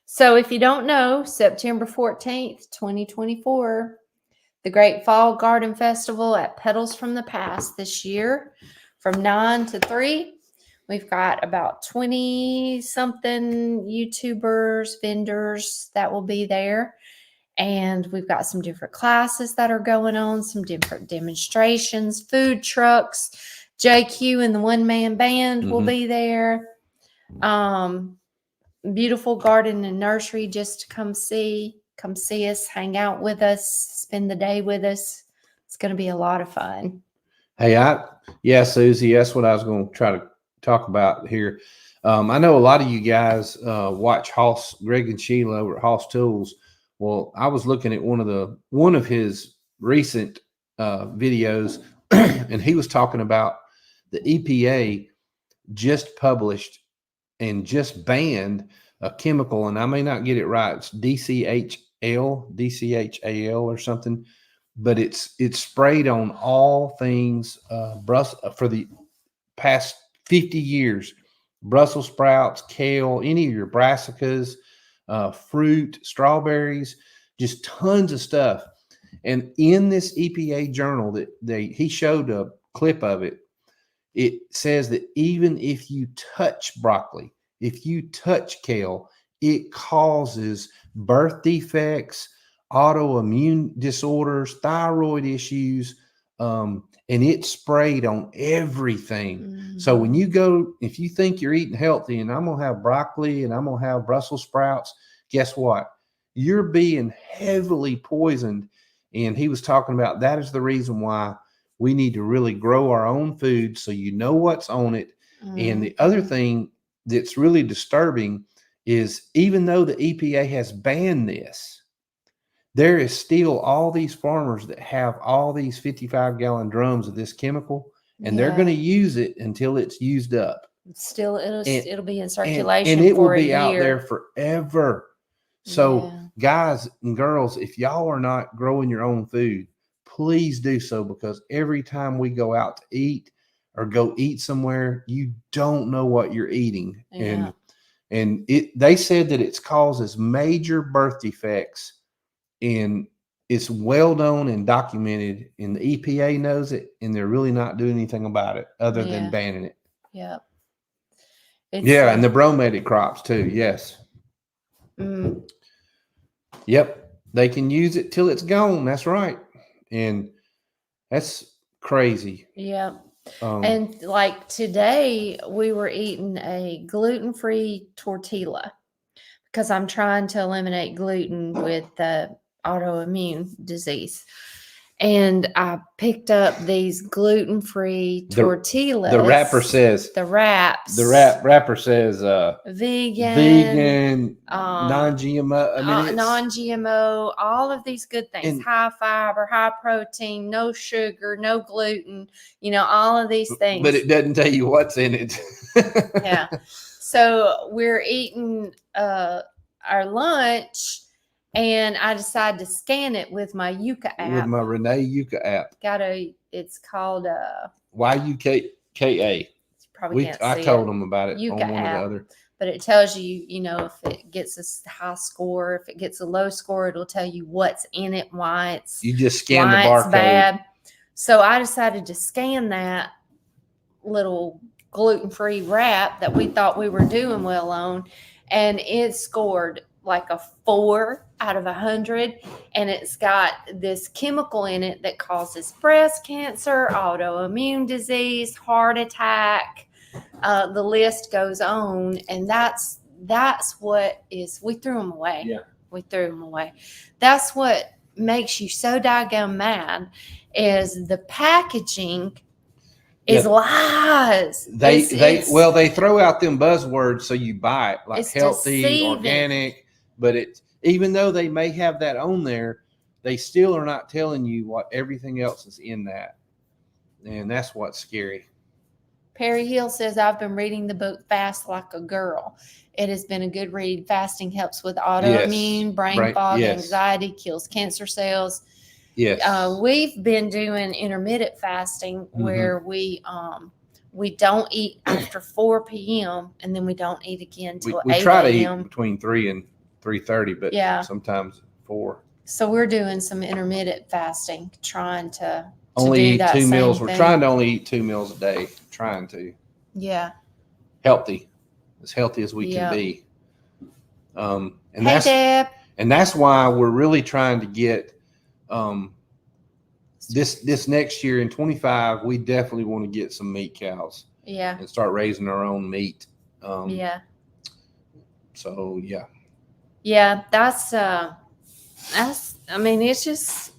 So if you don't know, September 14th, 2024, the Great Fall Garden Festival at Petals from the Past this year from 9 to 3. We've got about 20-something YouTubers, vendors that will be there. And we've got some different classes that are going on, some different demonstrations, food trucks. JQ and the one-man band will be there. Beautiful garden and nursery just to come see us, hang out with us, spend the day with us. It's going to be a lot of fun. Hey, Susie, that's what I was going to try to talk about here. I know a lot of you guys watch Greg and Sheila over at Hoss Tools. Well, I was looking at one of his recent videos, and he was talking about the EPA just published and just banned a chemical, and I may not get it right. It's DCHL or something, but it's sprayed on all things for the past 50 years. Brussels sprouts, kale, any of your brassicas, fruit, strawberries, just tons of stuff. And in this EPA journal that he showed a clip of it, it says that even if you touch broccoli, if you touch kale, it causes birth defects, autoimmune disorders, thyroid issues, and it's sprayed on everything. So when you go, if you think you're eating healthy and I'm going to have broccoli and I'm going to have Brussels sprouts, guess what? You're being heavily poisoned. And he was talking about that is the reason why we need to really grow our own food so you know what's on it. And the other thing that's really disturbing is even though the EPA has banned this, there is still all these farmers that have all these 55-gallon drums of this chemical, and they're going to use it until it's used up. Still, it'll be in circulation and it for will be a out year. there forever. So guys and girls, if y'all are not growing your own food, please do so, because every time we go out to eat or go eat somewhere, you don't know what you're eating. And they said that it causes major birth defects, and it's well known and documented, and the EPA knows it, and they're really not doing anything about it other than banning it. Yep. And the bromated crops too. Yes. Yep. They can use it till it's gone. That's right. And that's crazy. Yep. And like today we were eating a gluten-free tortilla because I'm trying to eliminate gluten with the autoimmune disease. And I picked up these gluten-free tortillas. The wrapper says vegan, non-GMO. Non-GMO, all of these good things, high fiber, high protein, no sugar, no gluten, all of these things. But it doesn't tell you what's in it. Yeah. So we're eating our lunch, and I decided to scan it with my Yuka app. With my Renee Yuka app. It's called YUKA. I told them about it Yuka on one app, or the other. But it tells you, if it gets a high score, if it gets a low score, it'll tell you what's in it, why it's you just scan the barcode. Bad. So I decided to scan that little gluten-free wrap that we thought we were doing well on, and it scored like a 4 out of 100, and it's got this chemical in it that causes breast cancer, autoimmune disease, heart attack. The list goes on, and that's what is. We threw them away. Yeah, we threw them away. That's what makes you so daggone mad, is the packaging is lies. They throw out them buzzwords so you buy it, like healthy, deceiving. organic, but it's, even though they may have that on there, they still are not telling you what everything else is in that. And that's what's scary. Perry Hill says, I've been reading the book Fast Like a Girl. It has been a good read. Fasting helps with autoimmune, brain fog, anxiety, kills cancer cells. Yes. We've been doing intermittent fasting where we don't eat after 4 p.m. and then we don't eat again until 8 a.m. We try to eat between 3 and 3:30, but sometimes 4. So we're doing some intermittent fasting, trying to only do eat that 2 meals. We're thing. trying to only eat 2 meals a day. Trying to. Yeah. Healthy. As healthy as we can be. And hey, Deb. And that's why we're really trying to get this next year in 25. We definitely want to get some meat cows. Yeah. And start raising our own meat. Yeah. So yeah, that's I mean, it's just,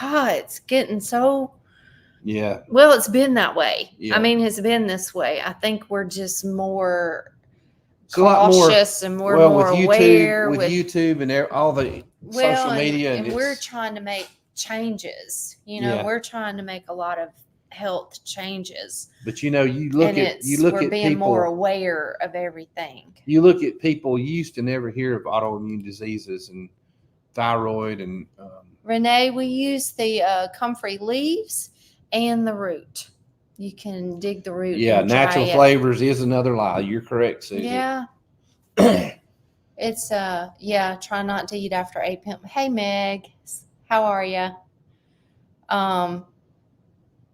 God, it's getting so. Yeah. Well, it's been that way. Yeah. I mean, it's been this way. I think we're just more cautious and more aware with YouTube and all the social media, and we're trying to make changes. We're trying to make a lot of health changes. But you look at we're being people, more aware of everything. You look at people, you used to never hear of autoimmune diseases and thyroid and Renee, we use the comfrey leaves and the root. You can dig the root. Yeah, natural flavors is another lie. You're correct, Susie. Yeah. It's try not to eat after 8 p.m. Hey Meg, how are you?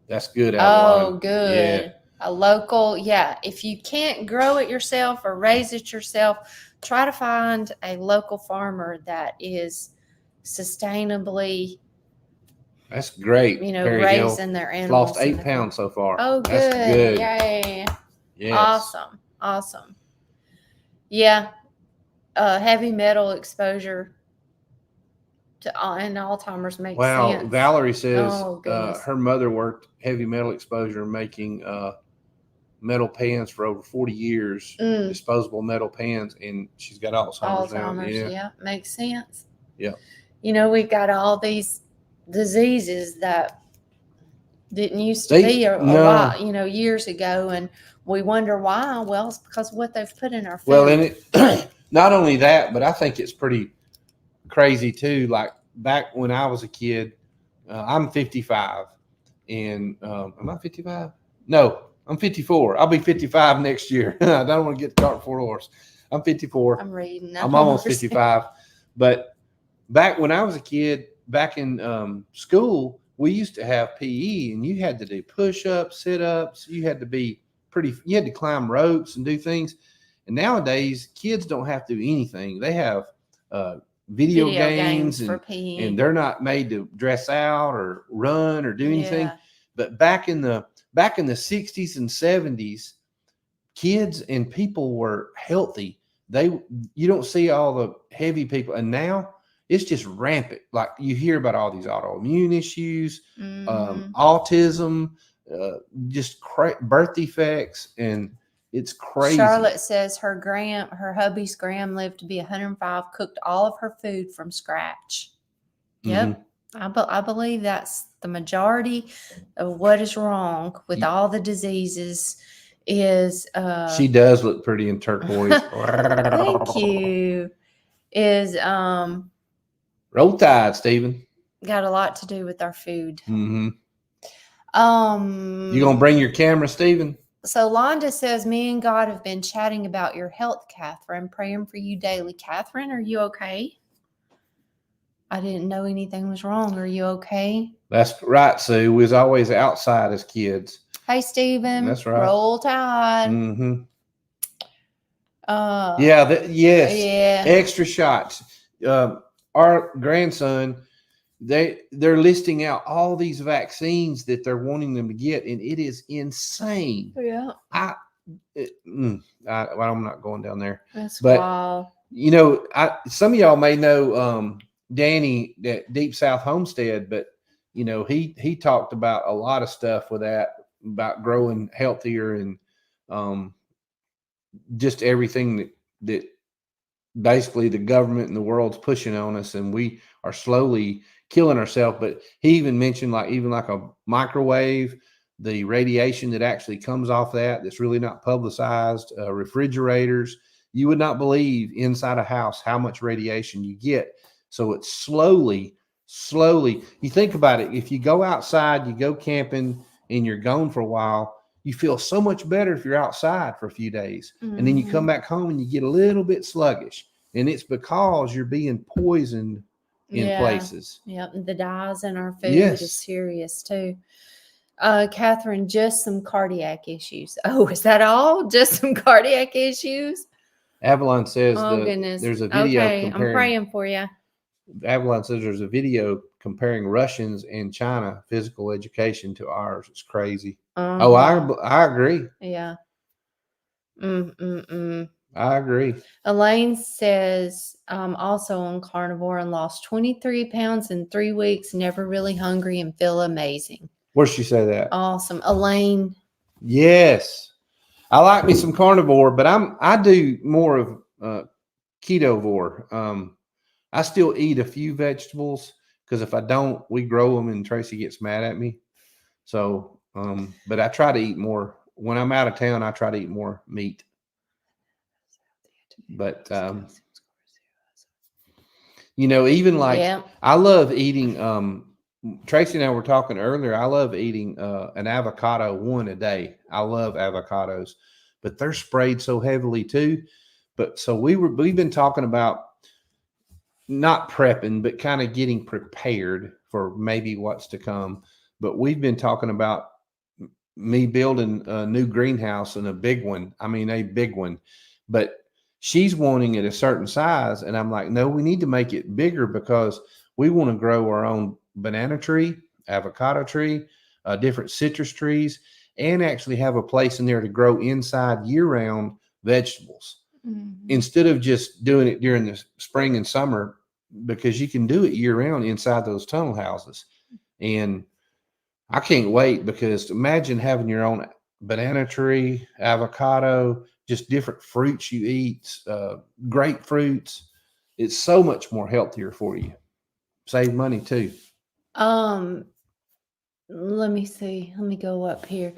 That's good, Adeline. Oh, good. Yeah. A local, if you can't grow it yourself or raise it yourself, try to find a local farmer that is sustainably. That's great. Raising their animals. Lost 8 pounds so far. Oh, good. That's good. Yay. Yes. Awesome. Yeah. Heavy metal exposure and Alzheimer's makes sense. Wow. Valerie says her mother worked heavy metal exposure making metal pans for over 40 years, disposable metal pans, and she's got Alzheimer's now. Yeah. Makes sense. Yeah. We've got all these diseases that didn't used to be a lot, years ago, and we wonder why. Well, it's because of what they've put in our food. Well, and not only that, but I think it's pretty crazy too. Like back when I was a kid, I'm 55, and am I 55? No, I'm 54. I'll be 55 next year. I don't want to get the cart before the horse. I'm 54. I'm reading. I'm almost 55. But back when I was a kid, back in school, we used to have PE, and you had to do push-ups, sit-ups. You had to climb ropes and do things. And nowadays, kids don't have to do anything. They have video games for PE. And they're not made to dress out or run or do anything. But back in the 60s and 70s, kids and people were healthy. You don't see all the heavy people, and now it's just rampant. Like you hear about all these autoimmune issues, autism, just birth defects, and it's crazy. Charlotte says her hubby's Graham lived to be 105, cooked all of her food from scratch. Yep. I believe that's the majority of what is wrong with all the diseases is she does look pretty in turquoise. Thank you. Is roll tide, Stephen. Got a lot to do with our food. You gonna bring your camera, Stephen? So Londa says, me and God have been chatting about your health, Catherine, praying for you daily. Catherine, are you okay? I didn't know anything was wrong. Are you okay? That's right, Sue. We was always outside as kids. Hey, Stephen. That's right. Roll Tide. Yes. Yeah. Extra shots. Our grandson, they're listing out all these vaccines that they're wanting them to get, and it is insane. Yeah. I'm not going down there. That's but wild. You know, some of y'all may know Danny at Deep South Homestead, but you know, he talked about a lot of stuff with that, about growing healthier and just everything that basically the government and the world's pushing on us, and we are slowly killing ourselves. But he even mentioned even like a microwave, the radiation that actually comes off that's really not publicized, refrigerators. You would not believe inside a house how much radiation you get. So it's slowly, you think about it. If you go outside, you go camping and you're gone for a while, you feel so much better if you're outside for a few days. And then you come back home and you get a little bit sluggish. And it's because you're being poisoned in places. Yep. The dyes in our food is serious too. Catherine, just some cardiac issues. Oh, is that all? Just some cardiac issues? Avalon says goodness. There's a video I'm praying for you. Avalon says there's a video comparing Russians and China physical education to ours. It's crazy. Oh, I agree. Yeah. I agree. Elaine says, also on carnivore and lost 23 pounds in 3 weeks, never really hungry and feel amazing. Where'd she say that? Awesome. Elaine. Yes. I like me some carnivore, but I do more of ketovore. I still eat a few vegetables because if I don't, we grow them and Tracy gets mad at me. So, but I try to eat more. When I'm out of town, I try to eat more meat. But, you know, even like I love eating, Tracy and I were talking earlier, I love eating an avocado one a day. I love avocados, but they're sprayed so heavily too. But so we've been talking about not prepping, but kind of getting prepared for maybe what's to come. But we've been talking about me building a new greenhouse and a big one. But she's wanting it a certain size. And I'm like, no, we need to make it bigger because we want to grow our own banana tree, avocado tree, different citrus trees, and actually have a place in there to grow inside year-round vegetables instead of just doing it during the spring and summer, because you can do it year-round inside those tunnel houses. And I can't wait, because imagine having your own banana tree, avocado, just different fruits you eat, grapefruits. It's so much more healthier for you. Save money too. Let me see. Let me go up here.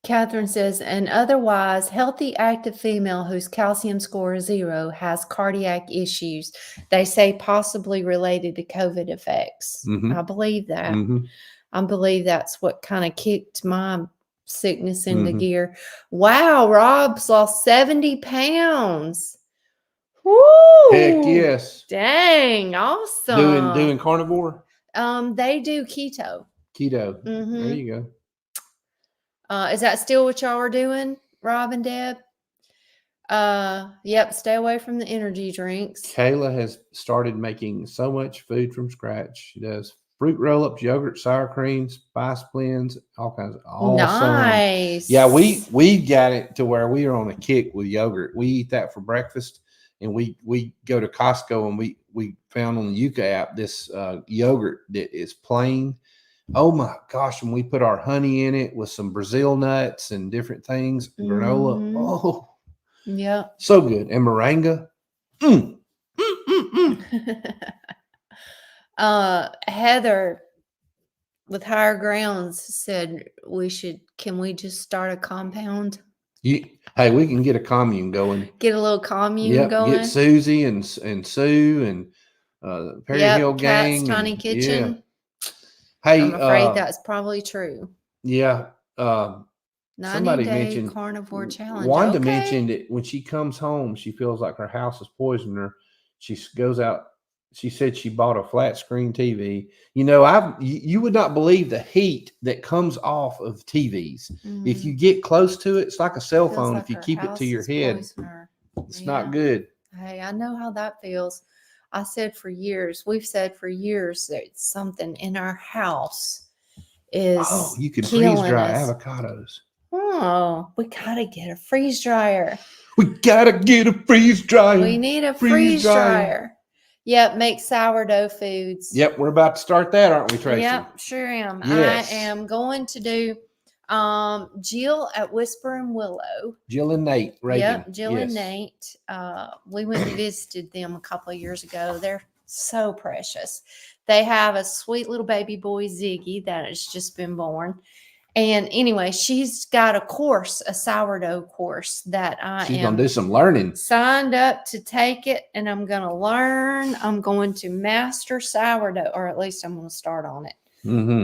Catherine says, an otherwise healthy, active female whose calcium score is 0 has cardiac issues. They say possibly related to COVID effects. I believe that. I believe that's what kind of kicked my sickness into gear. Wow, Rob's lost 70 pounds. Woo! Heck yes. Dang, awesome. Doing carnivore? They do keto. Keto. There you go. Is that still what y'all are doing, Rob and Deb? Yep, stay away from the energy drinks. Kayla has started making so much food from scratch. She does fruit roll-ups, yogurt, sour cream, spice blends, all kinds of awesome. Nice. Yeah, we got it to where we are on a kick with yogurt. We eat that for breakfast, and we go to Costco, and we found on the Yuka app this yogurt that is plain. Oh my gosh, when we put our honey in it with some Brazil nuts and different things, granola. Oh, yeah. So good. And moringa. Heather with Higher Grounds said can we just start a compound? Hey, we can get a commune going. Get a little commune going. Get Susie and Sue and Perry Hill gang. Cat's Tiny Kitchen. Yeah. Hey, I'm afraid that's probably true. Yeah. Somebody mentioned carnivore challenge. Wanda mentioned it when she comes home, she feels like her house is poisoning her. She goes out. She said she bought a flat screen TV. You know, you would not believe the heat that comes off of TVs. If you get close to it, it's like a cell phone. If you keep it to your head, It's not good. Hey, I know how that feels. We've said for years that something in our house is you can killing freeze dry us. avocados. Oh, we gotta get a freeze dryer. We gotta get a freeze dryer. We need a freeze dryer. Yep, make sourdough foods. Yep, we're about to start that, aren't we, Tracy? Yep, sure am. Yes. I am going to do Jill at Whisper and Willow. Jill and Nate Reagan. Yep, Jill and Nate. We went and visited them a couple of years ago. They're so precious. They have a sweet little baby boy, Ziggy, that has just been born. And anyway, she's got a sourdough course that she's going to do some learning. Signed up to take it, and I'm going to learn. I'm going to master sourdough, or at least I'm going to start on it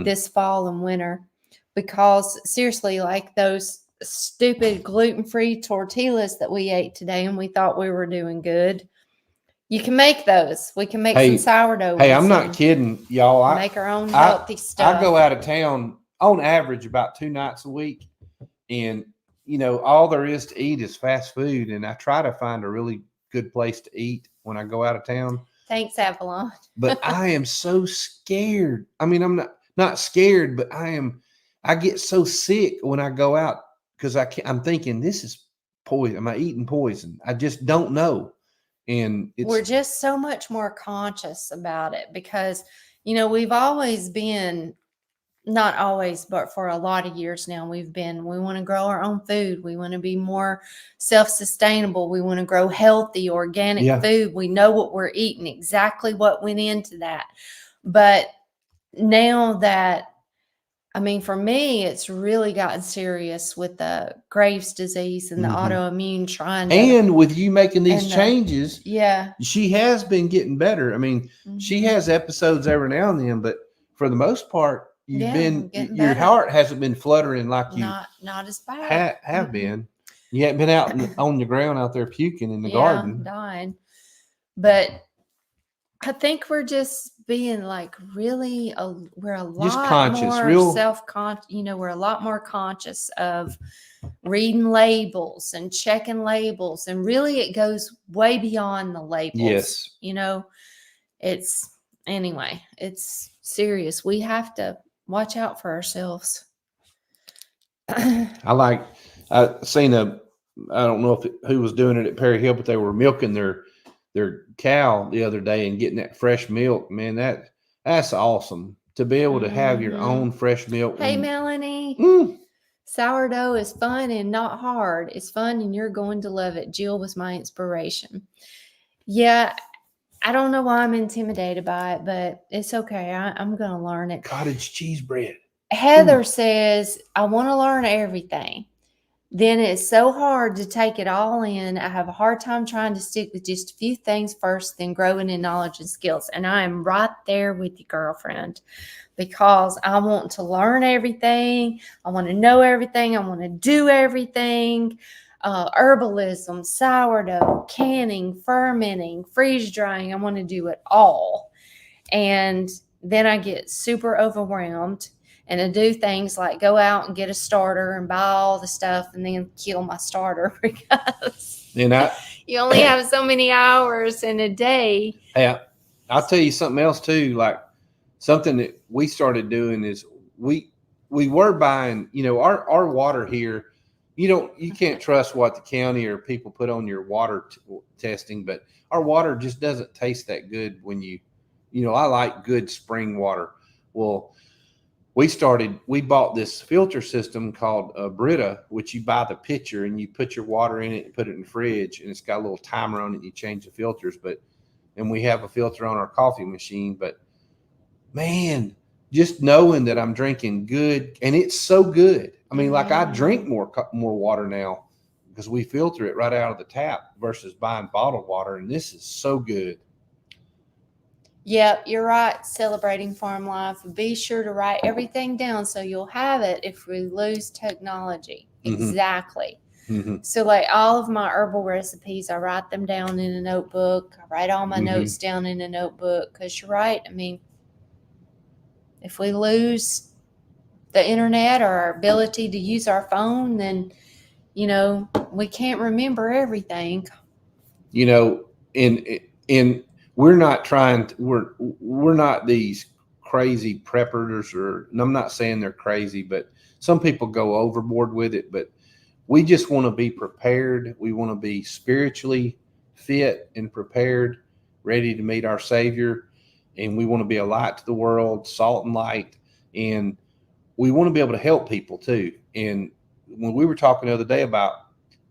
this fall and winter. Because seriously, like those stupid gluten-free tortillas that we ate today and we thought we were doing good. You can make those. We can make some sourdough. Hey, I'm not kidding, y'all. Make our own healthy stuff. I go out of town on average about 2 nights a week, and all there is to eat is fast food, and I try to find a really good place to eat when I go out of town. Thanks, Avalon. But I am so scared. I mean, I'm not scared, but I get so sick when I go out because I'm thinking, this is poison. Am I eating poison? I just don't know. And we're just so much more conscious about it because, we've always been, not always, but for a lot of years now, we want to grow our own food. We want to be more self-sustainable. We want to grow healthy, organic food. We know what we're eating, exactly what went into that. But now that, for me, it's really gotten serious with the Graves' disease and the autoimmune and with you making these changes, she has been getting better. She has episodes every now and then, but for the most part, your heart hasn't been fluttering like you not as bad have been. You haven't been out on the ground out there puking in the garden, dying. But I think we're just being like really, we're a lot just conscious, more self-conscious. We're a lot more conscious of reading labels and checking labels, and really it goes way beyond the labels. It's serious. We have to watch out for ourselves. I seen I don't know who was doing it at Perry Hill, but they were milking their cow the other day and getting that fresh milk. Man, that's awesome to be able to have your own fresh milk. Hey, Melanie. Sourdough is fun and not hard. It's fun and you're going to love it. Jill was my inspiration. Yeah, I don't know why I'm intimidated by it, but it's okay. I'm going to learn it. Cottage cheese bread. Heather says, I want to learn everything. Then it's so hard to take it all in. I have a hard time trying to stick with just a few things first, then growing in knowledge and skills. And I am right there with you, girlfriend, because I want to learn everything. I want to know everything. I want to do everything. Herbalism, sourdough, canning, fermenting, freeze drying. I want to do it all. And then I get super overwhelmed. And to do things like go out and get a starter and buy all the stuff and then kill my starter because you only have so many hours in a day. Yeah, I'll tell you something else too. Like something that we started doing is we were buying, our water here. You can't trust what the county or people put on your water testing, but our water just doesn't taste that good when I like good spring water. Well, we bought this filter system called Brita, which you buy the pitcher and you put your water in it and put it in the fridge, and it's got a little timer on it and you change the filters. And we have a filter on our coffee machine, but man, just knowing that I'm drinking good, and it's so good. Like I drink more water now because we filter it right out of the tap versus buying bottled water, and this is so good. Yep, you're right. Celebrating farm life. Be sure to write everything down so you'll have it if we lose technology. Exactly. So like all of my herbal recipes, I write them down in a notebook. I write all my notes down in a notebook because you're right. If we lose the internet or our ability to use our phone, then, we can't remember everything. you know, and we're not trying to, we're not these crazy preppers, or and I'm not saying they're crazy, but some people go overboard with it. But we just want to be prepared. We want to be spiritually fit and prepared, ready to meet our Savior. And we want to be a light to the world, salt and light. And we want to be able to help people too. And when we were talking the other day about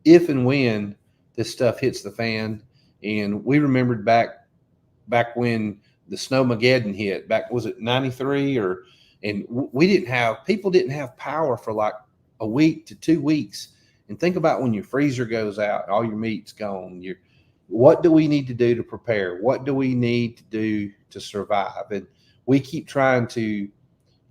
if and when this stuff hits the fan, and we remembered back when the snowmageddon hit, back, was it 93 or, and we didn't have, people didn't have power for like a week to 2 weeks. And think about when your freezer goes out, all your meat's gone. What do we need to do to prepare? What do we need to do to survive? And we keep trying to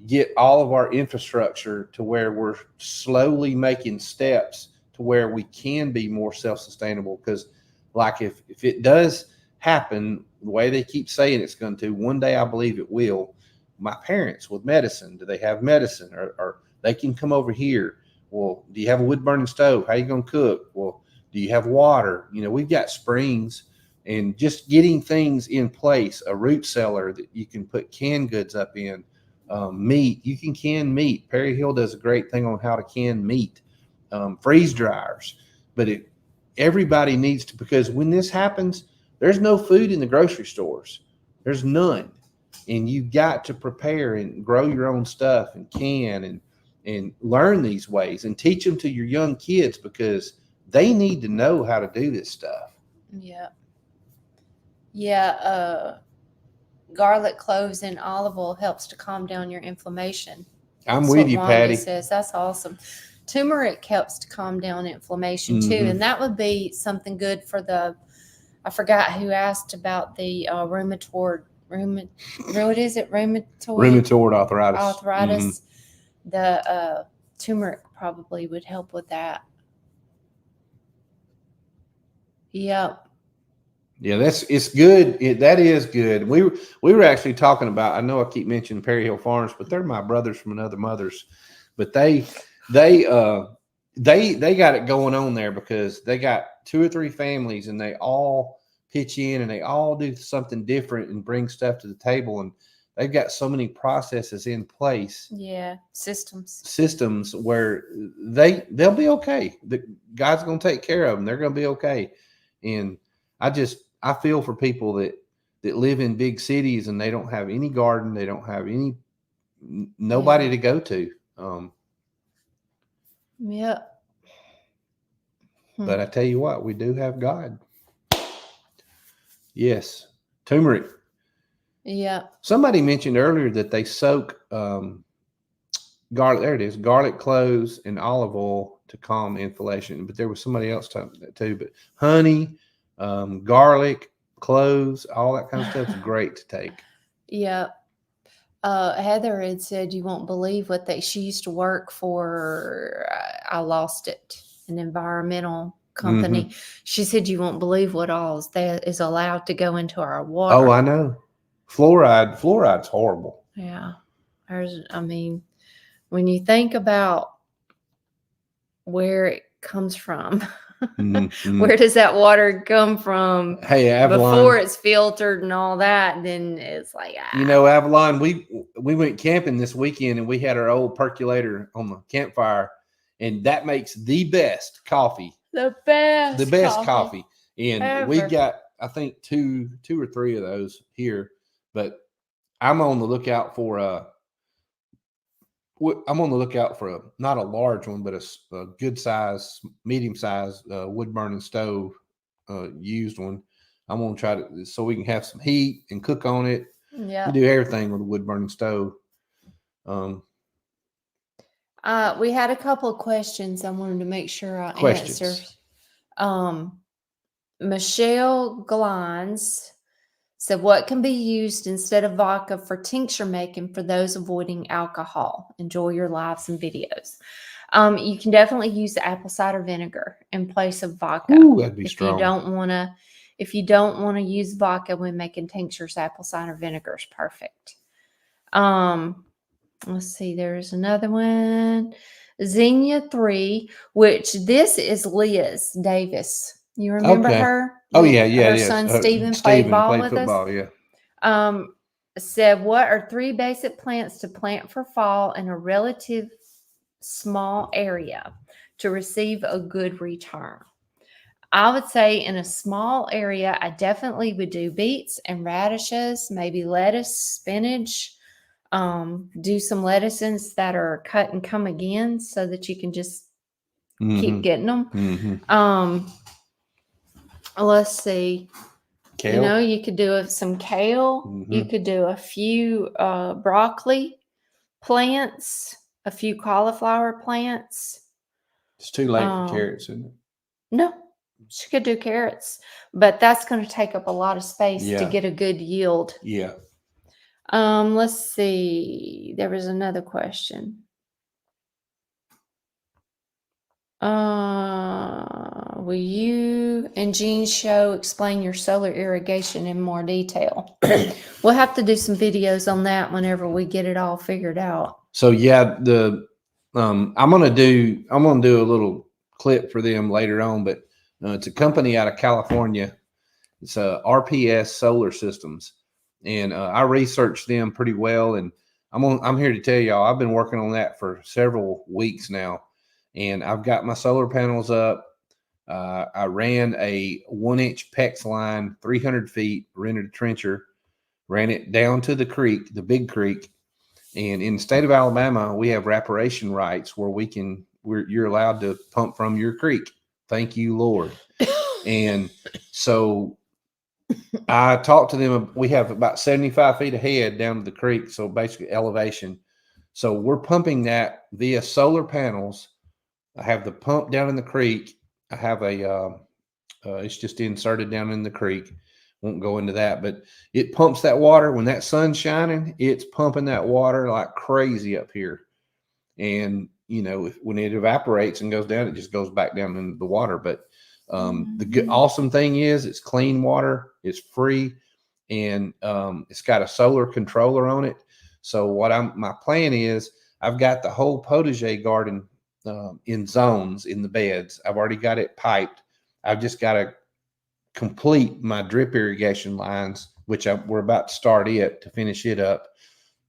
get all of our infrastructure to where we're slowly making steps to where we can be more self-sustainable. Because like if it does happen the way they keep saying it's going to, one day I believe it will. My parents with medicine, do they have medicine? Or they can come over here. Well, do you have a wood burning stove? How are you going to cook? Well, do you have water? You know, we've got springs, and just getting things in place, a root cellar that you can put canned goods up in. Meat, you can can meat. Perry Hill does a great thing on how to can meat. Freeze dryers. But everybody needs to, because when this happens, there's no food in the grocery stores. There's none. And you've got to prepare and grow your own stuff and can and learn these ways and teach them to your young kids, because they need to know how to do this stuff. Yeah. Yeah. Garlic, cloves, and olive oil helps to calm down your inflammation. I'm with you, Patty. Says that's awesome. Turmeric helps to calm down inflammation too, and that would be something good for the. I forgot who asked about the rheumatoid. What is it? Rheumatoid arthritis. The turmeric probably would help with that. Yep. Yeah, it's good. That is good. We were actually talking about, I know I keep mentioning Perry Hill Farms, but they're my brothers from another mother's. But they got it going on there because they got 2 or 3 families, and they all pitch in and they all do something different and bring stuff to the table, and they've got so many processes in place. Yeah, systems where they'll be okay. God's going to take care of them. They're going to be okay. And I feel for people that live in big cities and they don't have any garden. They don't have nobody to go to. Yeah. But I tell you what, we do have God. Yes. Turmeric. Yeah. Somebody mentioned earlier that they soak garlic. There it is. Garlic, cloves, and olive oil to calm inflammation. But there was somebody else talking that too. But honey, garlic, cloves, all that kind of stuff is great to take. Yeah. Heather had said, you won't believe what she used to work for. I lost it. An environmental company. She said, you won't believe what all that is allowed to go into our water. Oh, I know. Fluoride's horrible. Yeah. When you think about where it comes from, where does that water come from? Hey, Avalon, before it's filtered and all that, then it's like, Avalon, we went camping this weekend, and we had our old percolator on the campfire, and that makes the best coffee. The best coffee. And ever. We got, I think, two or 3 of those here, but I'm on the lookout for not a large one, but a good size, medium size wood burning stove, used one. I'm going to try to, so we can have some heat and cook on it. Yeah. We do everything with a wood burning stove. We had a couple of questions I wanted to make sure I answer. Michelle Glines said, what can be used instead of vodka for tincture making for those avoiding alcohol? Enjoy your lives and videos. You can definitely use the apple cider vinegar in place of vodka. Ooh, that'd be strong. If you don't want to use vodka when making tinctures, apple cider vinegar is perfect. Let's see, there's another one. Xenia 3, which this is Liz Davis. You remember her? Oh yeah, yeah, Her yes. son Stephen played Stephen ball played with football. us. Yeah. Said, what are 3 basic plants to plant for fall in a relative small area to receive a good return? I would say in a small area, I definitely would do beets and radishes, maybe lettuce, spinach. Do some lettuces that are cut and come again so that you can just keep getting them. Let's see. Kale. You could do some kale. You could do a few broccoli plants, a few cauliflower plants. It's too late for carrots, isn't it? No, she could do carrots, but that's going to take up a lot of space to Yeah. get a good yield. Yeah. Let's see. There was another question. Will you and Jean's show explain your solar irrigation in more detail? We'll have to do some videos on that whenever we get it all figured out. So yeah, I'm gonna do a little clip for them later on, but it's a company out of California. It's RPS Solar Systems, and I researched them pretty well. And I'm here to tell y'all I've been working on that for several weeks now, and I've got my solar panels up. I ran a 1-inch PEX line, 300 feet, rented a trencher, ran it down to the creek, the big creek. And in the state of Alabama, we have reparation rights where you're allowed to pump from your creek. Thank you, Lord. And so I talked to them. We have about 75 feet ahead down to the creek. So basically elevation. So we're pumping that via solar panels. I have the pump down in the creek. I have it's just inserted down in the creek. Won't go into that, but it pumps that water when that sun's shining. It's pumping that water like crazy up here. And when it evaporates and goes down, it just goes back down into the water. But the good, awesome thing is it's clean water, it's free, and it's got a solar controller on it. So my plan is I've got the whole potager garden in zones in the beds. I've already got it piped. I've just got to complete my drip irrigation lines, which we're about to start it to finish it up.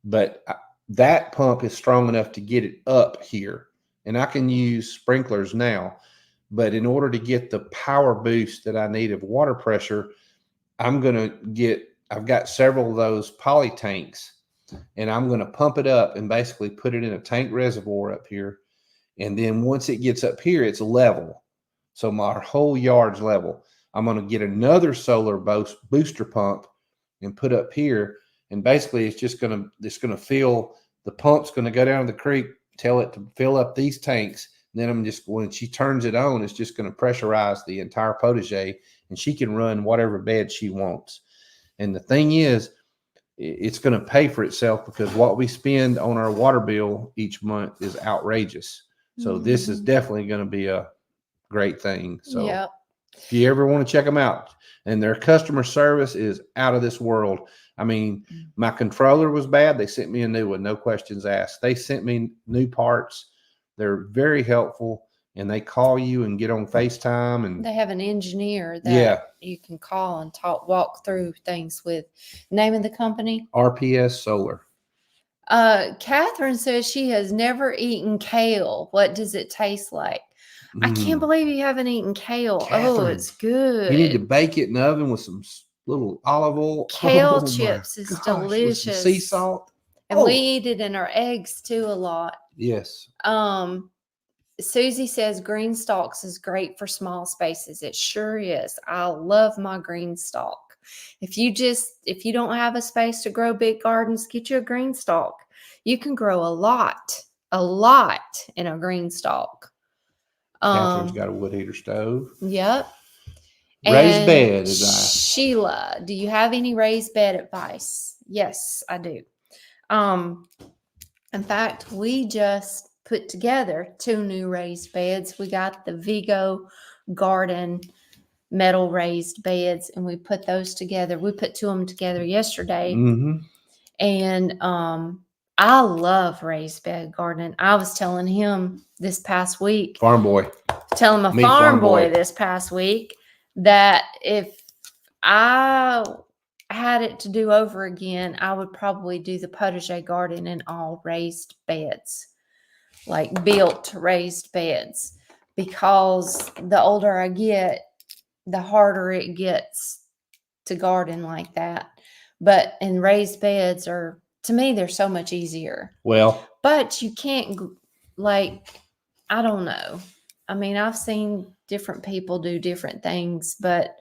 But that pump is strong enough to get it up here, and I can use sprinklers now. But in order to get the power boost that I need of water pressure, I've got several of those poly tanks, and I'm going to pump it up and basically put it in a tank reservoir up here. And then once it gets up here, it's level. So my whole yard's level. I'm going to get another solar booster pump and put up here. And basically it's going to fill, the pump's going to go down to the creek, tell it to fill up these tanks. And then when she turns it on, it's just going to pressurize the entire potager, and she can run whatever bed she wants. And the thing is, it's going to pay for itself because what we spend on our water bill each month is outrageous. So this is definitely going to be a great thing. So if you ever want to check them out, and their customer service is out of this world. I mean, my controller was bad. They sent me a new one, no questions asked. They sent me new parts. They're very helpful, and they call you and get on FaceTime, and they have an engineer that you can call and walk through things with. Name of the company? RPS Solar. Catherine says she has never eaten kale. What does it taste like? I can't believe you haven't eaten kale. Catherine, it's good. You need to bake it in the oven with some little olive oil. Kale chips is delicious. With some sea salt. And we eat it in our eggs too a lot. Yes. Susie says green stalks is great for small spaces. It sure is. I love my green stalk. If you don't have a space to grow big gardens, get you a green stalk. You can grow a lot in a green stalk. Catherine's got a wood heater stove. Yep. Raised bed is Sheila, do you have any raised bed advice? Yes, I do. In fact, we just put together 2 new raised beds. We got the Vigo Garden metal raised beds, and we put those together. We put 2 of them together yesterday. And I love raised bed gardening. I was telling him this past week. Farm boy. Telling my farm boy this past week. that if I had it to do over again, I would probably do the potager garden in all raised beds, like built raised beds, because the older I get, the harder it gets to garden like that. But in raised beds are, to me, they're so much easier. Well, but you can't, like, I don't know. I mean, I've seen different people do different things, but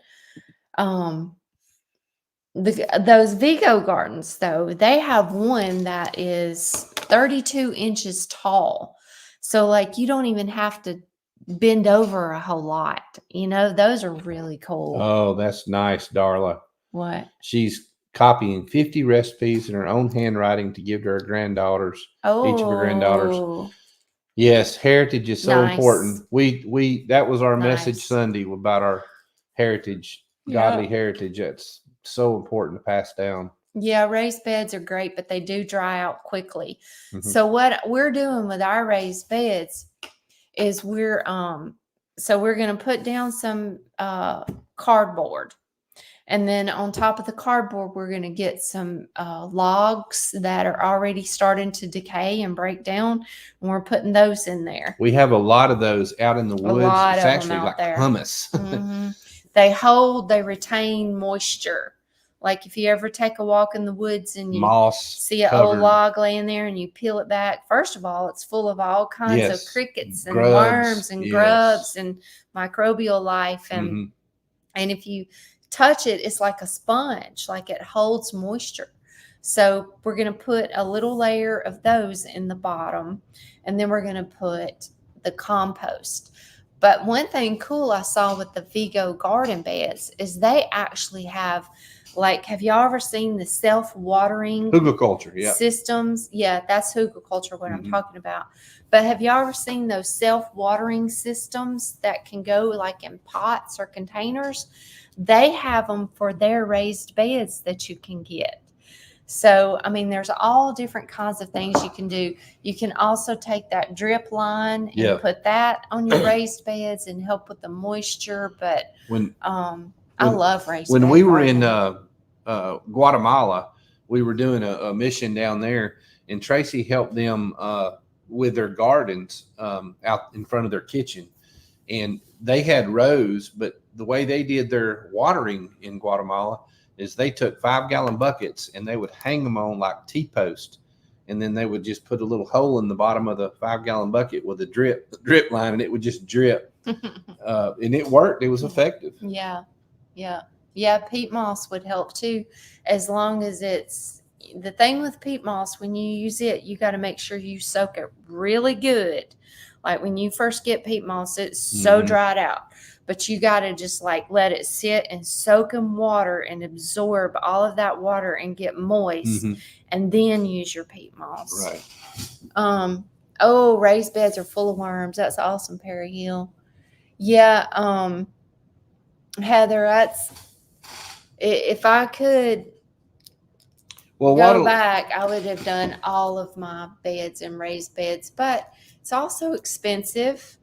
those Vigo gardens, though, they have one that is 32 inches tall. So, like, you don't even have to bend over a whole lot. Those are really cool. Oh, that's nice, Darla. What? She's copying 50 recipes in her own handwriting to give to her granddaughters, each of her granddaughters. Yes, heritage is so important. We that was our message Sunday about our heritage, godly heritage. That's so important to pass down. Yeah, raised beds are great, but they do dry out quickly. So what we're doing with our raised beds is we're going to put down some cardboard. And then on top of the cardboard, we're going to get some logs that are already starting to decay and break down. And we're putting those in there. We have a lot of those out in the woods. A lot it's of actually them out like there. hummus. They retain moisture. Like if you ever take a walk in the woods and you see an old log laying there and you peel it back, first of all, it's full of all kinds of crickets and worms and grubs and microbial life. And if you touch it, it's like a sponge, like it holds moisture. So we're going to put a little layer of those in the bottom, and then we're going to put the compost. But one thing cool I saw with the Vigo garden beds is they actually have, like, have y'all ever seen the self-watering hugelkultur systems? Yeah, that's hugelkultur, what I'm talking about. But have y'all ever seen those self-watering systems that can go like in pots or containers? They have them for their raised beds that you can get. So, I mean, there's all different kinds of things you can do. You can also take that drip line and put that on your raised beds and help with the moisture. But I love raised beds. When we were in Guatemala, we were doing a mission down there, and Tracy helped them with their gardens out in front of their kitchen. And they had rows, but the way they did their watering in Guatemala is they took 5-gallon buckets and they would hang them on like T-posts. And then they would just put a little hole in the bottom of the 5-gallon bucket with a drip line, and it would just drip. And it worked. It was effective. Yeah. Peat moss would help too, as long as it's, the thing with peat moss, when you use it, you got to make sure you soak it really good. Like when you first get peat moss, it's so dried out, but you got to just like let it sit and soak in water and absorb all of that water and get moist, and then use your peat moss. Right. Raised beds are full of worms. That's awesome, Perry Hill. Yeah. Heather, if I could go back, I would have done all of my beds and raised beds, but it's also expensive,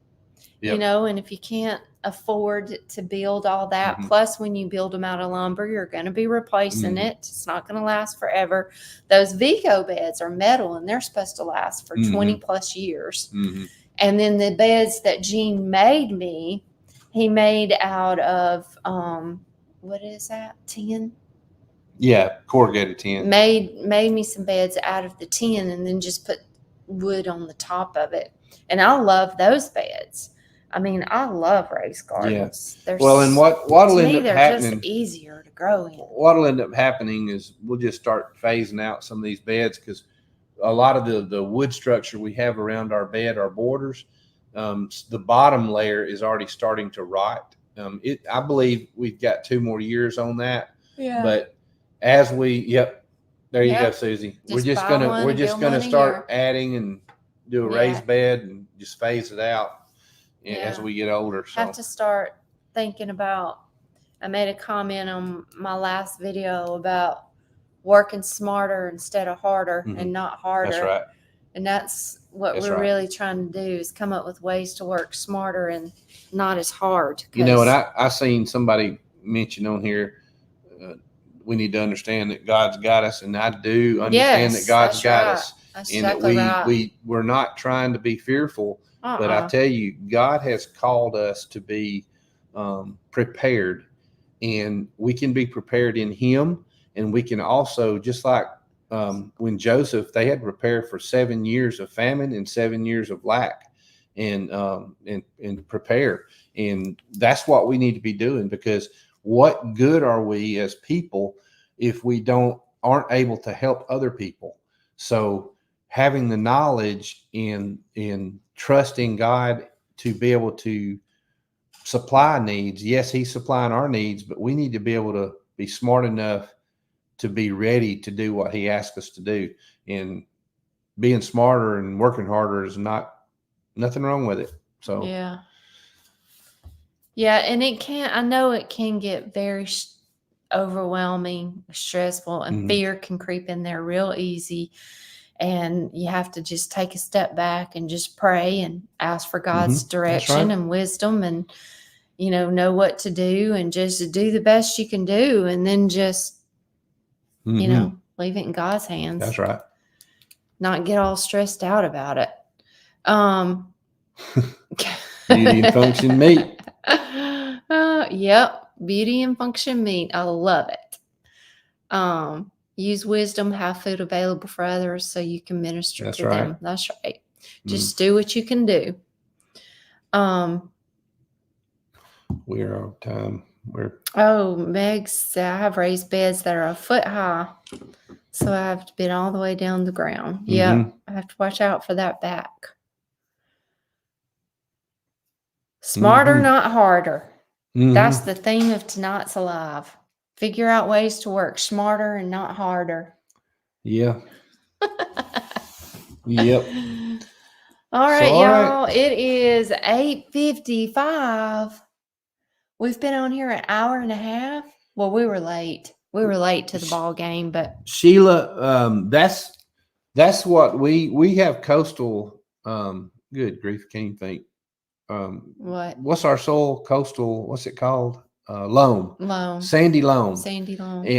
and if you can't afford to build all that, plus when you build them out of lumber, you're going to be replacing it. It's not going to last forever. Those Vigo beds are metal, and they're supposed to last for 20 plus years. And then the beds that Gene made me, he made out of, what is that, tin? Yeah, corrugated tin. Made me some beds out of the tin and then just put wood on the top of it. And I love those beds. I mean, I love raised gardens. Yeah. And what'll end up happening? They're just easier to grow in. What'll end up happening is we'll just start phasing out some of these beds, because a lot of the wood structure we have around our bed, our borders, the bottom layer is already starting to rot. I believe we've got 2 more years on that. Yeah. But as we, there you go, Susie. We're just gonna start adding and do a raised bed and just phase it out as we get older. So have to start thinking about. I made a comment on my last video about working smarter instead of harder, and not harder. That's right. And that's what That's we're right. really trying to do, is come up with ways to work smarter and not as hard. You know, and I seen somebody mention on here, we need to understand that God's got us, and I do understand that God's got us, that's and exactly that we're not trying to be fearful. But I tell you, God has called us to be prepared, and we can be prepared in Him, and we can also, just like when Joseph, they had to prepare for 7 years of famine and 7 years of lack, and prepare, and that's what we need to be doing, because what good are we as people if we aren't able to help other people? So having the knowledge and trusting God to be able to supply needs. Yes, He's supplying our needs, but we need to be able to be smart enough to be ready to do what He asks us to do. And being smarter and working harder is nothing wrong with it. So yeah, and I know it can get very overwhelming, stressful, and fear can creep in there real easy. And you have to just take a step back and just pray and ask for God's direction and wisdom, and know what to do, and just do the best you can do, and then just leave it in God's hands. That's right. Not get all stressed out about it. Beauty and function meat. Yep, beauty and function meat. I love it. Use wisdom, have food available for others so you can minister to them. That's right. Just do what you can do. We're on time. Meg said, I have raised beds that are a foot high, so I have to bend all the way down the ground. Yeah, I have to watch out for that back. Smarter, not harder. That's the theme of tonight's Alive. Figure out ways to work smarter and not harder. Yeah. Yep. All right, y'all. It is 8:55. We've been on here an hour and a half. Well, we were late. We were late to the ball game, but Sheila, that's what we have coastal. Good grief, can't even think. What's our soil? Coastal. What's it called? Loam. Sandy loam.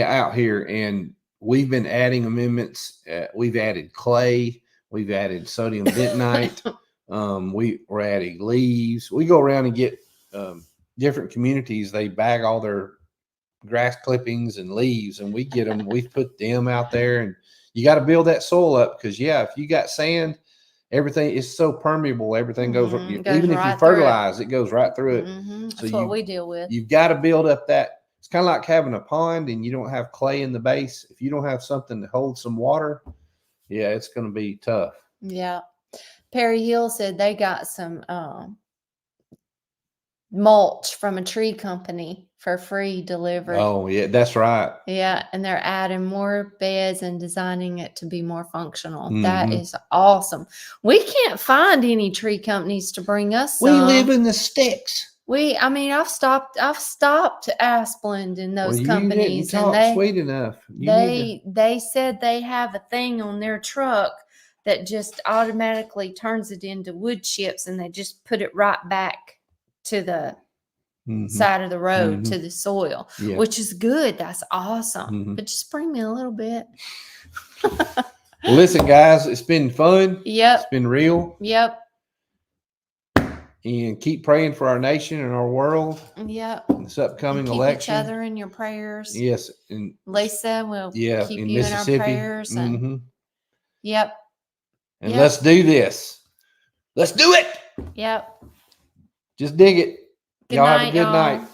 Out here, and we've been adding amendments. We've added clay. We've added sodium bentonite. We're adding leaves. We go around and get different communities. They bag all their grass clippings and leaves, and we get them. We've put them out there, and you got to build that soil up, because if you got sand, everything is so permeable. Everything goes even if you fertilize, it goes right through it. That's what we deal with. You've got to build up that. It's kind of like having a pond and you don't have clay in the base. If you don't have something to hold some water, it's going to be tough. Yeah. Perry Hill said they got some mulch from a tree company for free delivered. Oh, yeah, that's right. Yeah, and they're adding more beds and designing it to be more functional. That is awesome. We can't find any tree companies to bring us some. We live in the sticks. I've stopped Asplund in those companies, and they sweet enough. They said they have a thing on their truck that just automatically turns it into wood chips, and they just put it right back to the side of the road to the soil, which is good. That's awesome. But just bring me a little bit. Well, listen, guys, it's been fun. Yep. It's been real. Yep. And keep praying for our nation and our world. Yep. This upcoming keep election. Each other in your prayers. Yes. And Lisa will keep in you Mississippi. in our prayers. And, Yep. And let's do this. Let's do it. Yep. Just dig it. Good y'all night, have a good night.